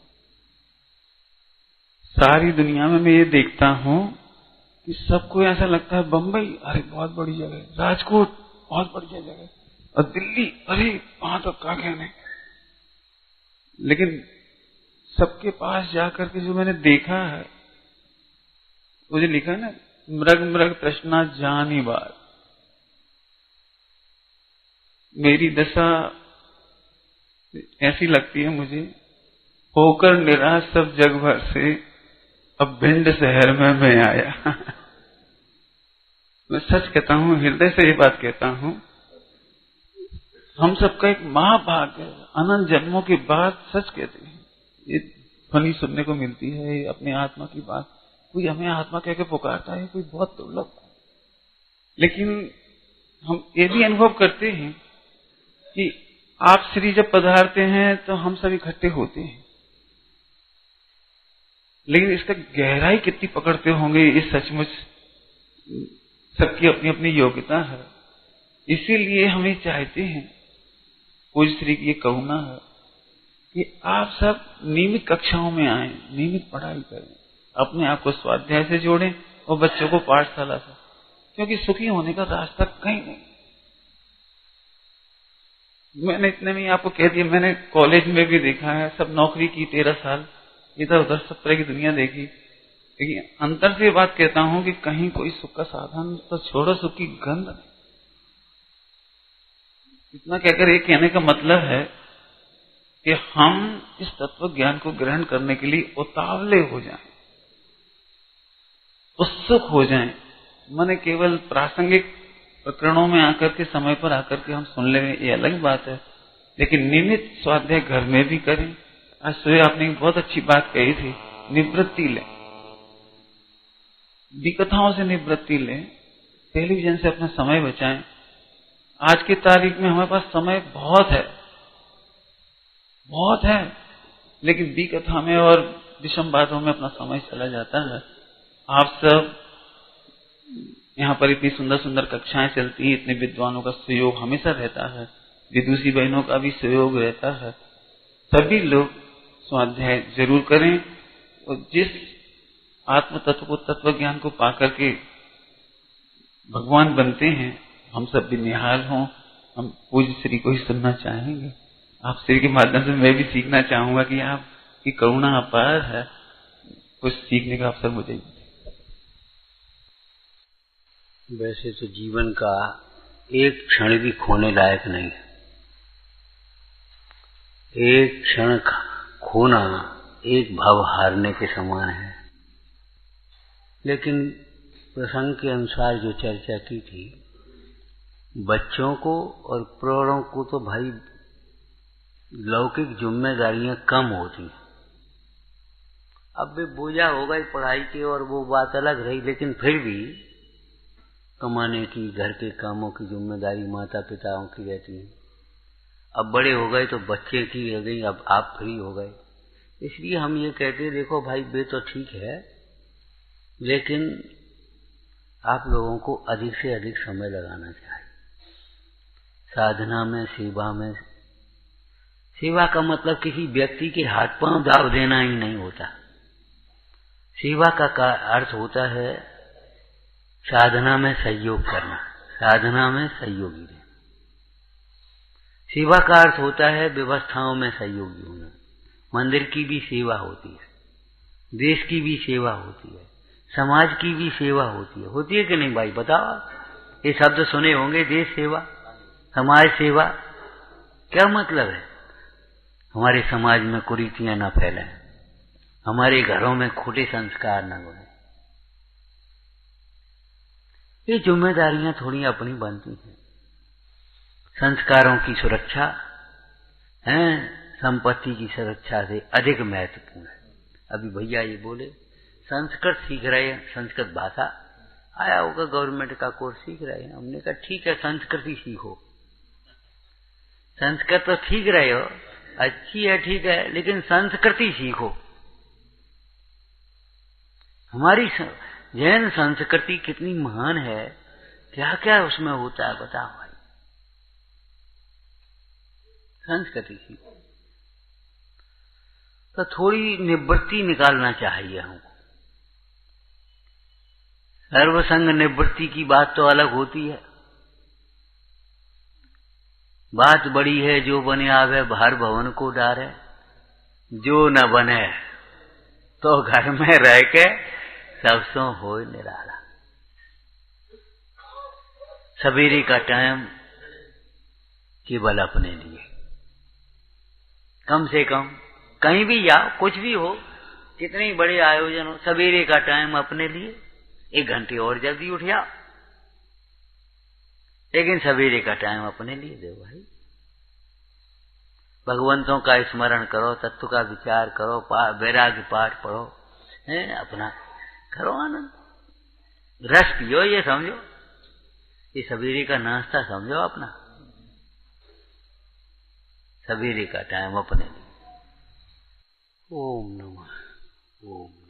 सारी दुनिया में मैं ये देखता हूं कि सबको ऐसा लगता है बंबई अरे बहुत बड़ी जगह, राजकोट बहुत बढ़िया जगह, और दिल्ली अरे वहां तो क्या कहने। लेकिन सबके पास जाकर के जो मैंने देखा है, मुझे लिखा है ना, मृग मृग तृष्णा जानी बात। मेरी दशा ऐसी लगती है मुझे, होकर निराश सब जग भर से अब भिंड शहर में मैं आया। मैं सच कहता हूं, हृदय से ये बात कहता हूं, हम सबका एक महाभाग्य है। अनंत जन्मों की बात सच कहते हैं, ये ध्वनि सुनने को मिलती है, अपने आत्मा की बात। कोई हमें आत्मा कह के पुकारता है, कोई बहुत दुर्लभ। लेकिन हम ये भी अनुभव करते हैं कि आप श्री जब पधारते हैं तो हम सब इकट्ठे होते हैं, लेकिन इसका गहराई कितनी पकड़ते होंगे ये सचमुच सबकी अपनी अपनी योग्यता है। इसीलिए हमें चाहते हैं, पूज्य श्री की ये करुणा है कि आप सब नियमित कक्षाओं में आए, नियमित पढ़ाई करें, अपने आप को स्वाध्याय से जोड़ें और बच्चों को पाठशाला से, क्योंकि सुखी होने का रास्ता कहीं नहीं। मैंने इतने में आपको कह दिया, मैंने कॉलेज में भी देखा है, सब नौकरी की 13 साल, इधर उधर सब तरह की दुनिया देखी, लेकिन अंतर से बात कहता हूं कि कहीं कोई सुख का साधन तो छोड़ो, सुख की गंध नहीं। इतना कहकर ये कहने का मतलब है कि हम इस तत्व ज्ञान को ग्रहण करने के लिए उतावले हो जाएं, उत्सुक हो जाएं। माने केवल प्रासंगिक प्रकरणों में आकर के, समय पर आकर के हम सुन ले, ये अलग बात है, लेकिन नियमित स्वाध्याय घर में भी करें। आज सुबह आपने बहुत अच्छी बात कही थी, निवृत्ति लें, विकथाओं से निवृत्ति लें, टेलीविजन से अपना समय बचाएं। आज की तारीख में हमारे पास समय बहुत है, लेकिन विकथा में और विषम बातों में अपना समय चला जाता है। आप सब यहाँ पर इतनी सुंदर सुंदर कक्षाएं चलती हैं, इतने विद्वानों का सहयोग हमेशा रहता है, विदुषी बहनों का भी सहयोग रहता है। सभी लोग स्वाध्याय जरूर करें और जिस आत्म तत्व को, तत्व ज्ञान को पाकर के भगवान बनते हैं, हम सब भी निहाल हों। हम पूज्य श्री को ही सुनना चाहेंगे। आप श्री के माध्यम से मैं भी सीखना चाहूंगा कि आपकी करुणा अपार है, कुछ सीखने का अवसर मुझे। वैसे तो जीवन का एक क्षण भी खोने लायक नहीं है। एक क्षण खोना एक भाव हारने के समान है। लेकिन प्रसंग के अनुसार जो चर्चा की थी, बच्चों को और प्रौढ़ों को तो भाई लौकिक जिम्मेदारियां कम होती हैं। अब भी बोझा होगा ही पढ़ाई की, और वो बात अलग रही, लेकिन फिर भी कमाने की, घर के कामों की जिम्मेदारी माता पिताओं की रहती है। अब बड़े हो गए तो बच्चे की रह गई, अब आप फ्री हो गए। इसलिए हम ये कहते हैं, देखो भाई बे तो ठीक है, लेकिन आप लोगों को अधिक से अधिक समय लगाना चाहिए साधना में, सेवा में। सेवा का मतलब किसी व्यक्ति के हाथ पांव दाव देना ही नहीं होता। सेवा का अर्थ होता है साधना में सहयोग करना, साधना में सहयोगी रहना। सेवा का अर्थ होता है व्यवस्थाओं में सहयोगी होना। मंदिर की भी सेवा होती है, देश की भी सेवा होती है, समाज की भी सेवा होती है कि नहीं भाई? बताओ, ये शब्द सुने होंगे, देश सेवा, समाज सेवा। क्या मतलब है? हमारे समाज में कुरीतियां न फैलें, हमारे घरों में खोटे संस्कार न बने। ये जिम्मेदारियां थोड़ी अपनी बनती हैं। संस्कारों की सुरक्षा है, संपत्ति की सुरक्षा से अधिक महत्वपूर्ण है। अभी भैया ये बोले संस्कृत सीख रहे हैं, संस्कृत भाषा आया होगा, गवर्नमेंट का कोर्स सीख रहे हैं। हमने कहा ठीक है, संस्कृत ही सीखो। संस्कृत तो सीख रहे हो, अच्छी है, ठीक है, लेकिन संस्कृति सीखो। हमारी जैन संस्कृति कितनी महान है, क्या क्या उसमें होता है बताओ भाई। संस्कृति सीखो, तो थोड़ी निवृत्ति निकालना चाहिए हमको। सर्वसंग निवृत्ति की बात तो अलग होती है। बात बड़ी है, जो बने आवे बाहर भवन को डारे, जो न बने तो घर में रह के सबसों हो निराला। सवेरे का टाइम केवल अपने लिए, कम से कम कहीं भी जाओ, कुछ भी हो, कितने बड़े आयोजन हो, सवेरे का टाइम अपने लिए। 1 घंटे और जल्दी उठ जाओ, लेकिन सवेरे का टाइम अपने लिए दो भाई। भगवंतों का स्मरण करो, तत्व का विचार करो, वैराग्य पाठ पढ़ो, है अपना करो आनंद, रस पियो, ये समझो, ये सवेरे का नाश्ता समझो अपना। सवेरे का टाइम अपने लिए। ओम नमः ओम।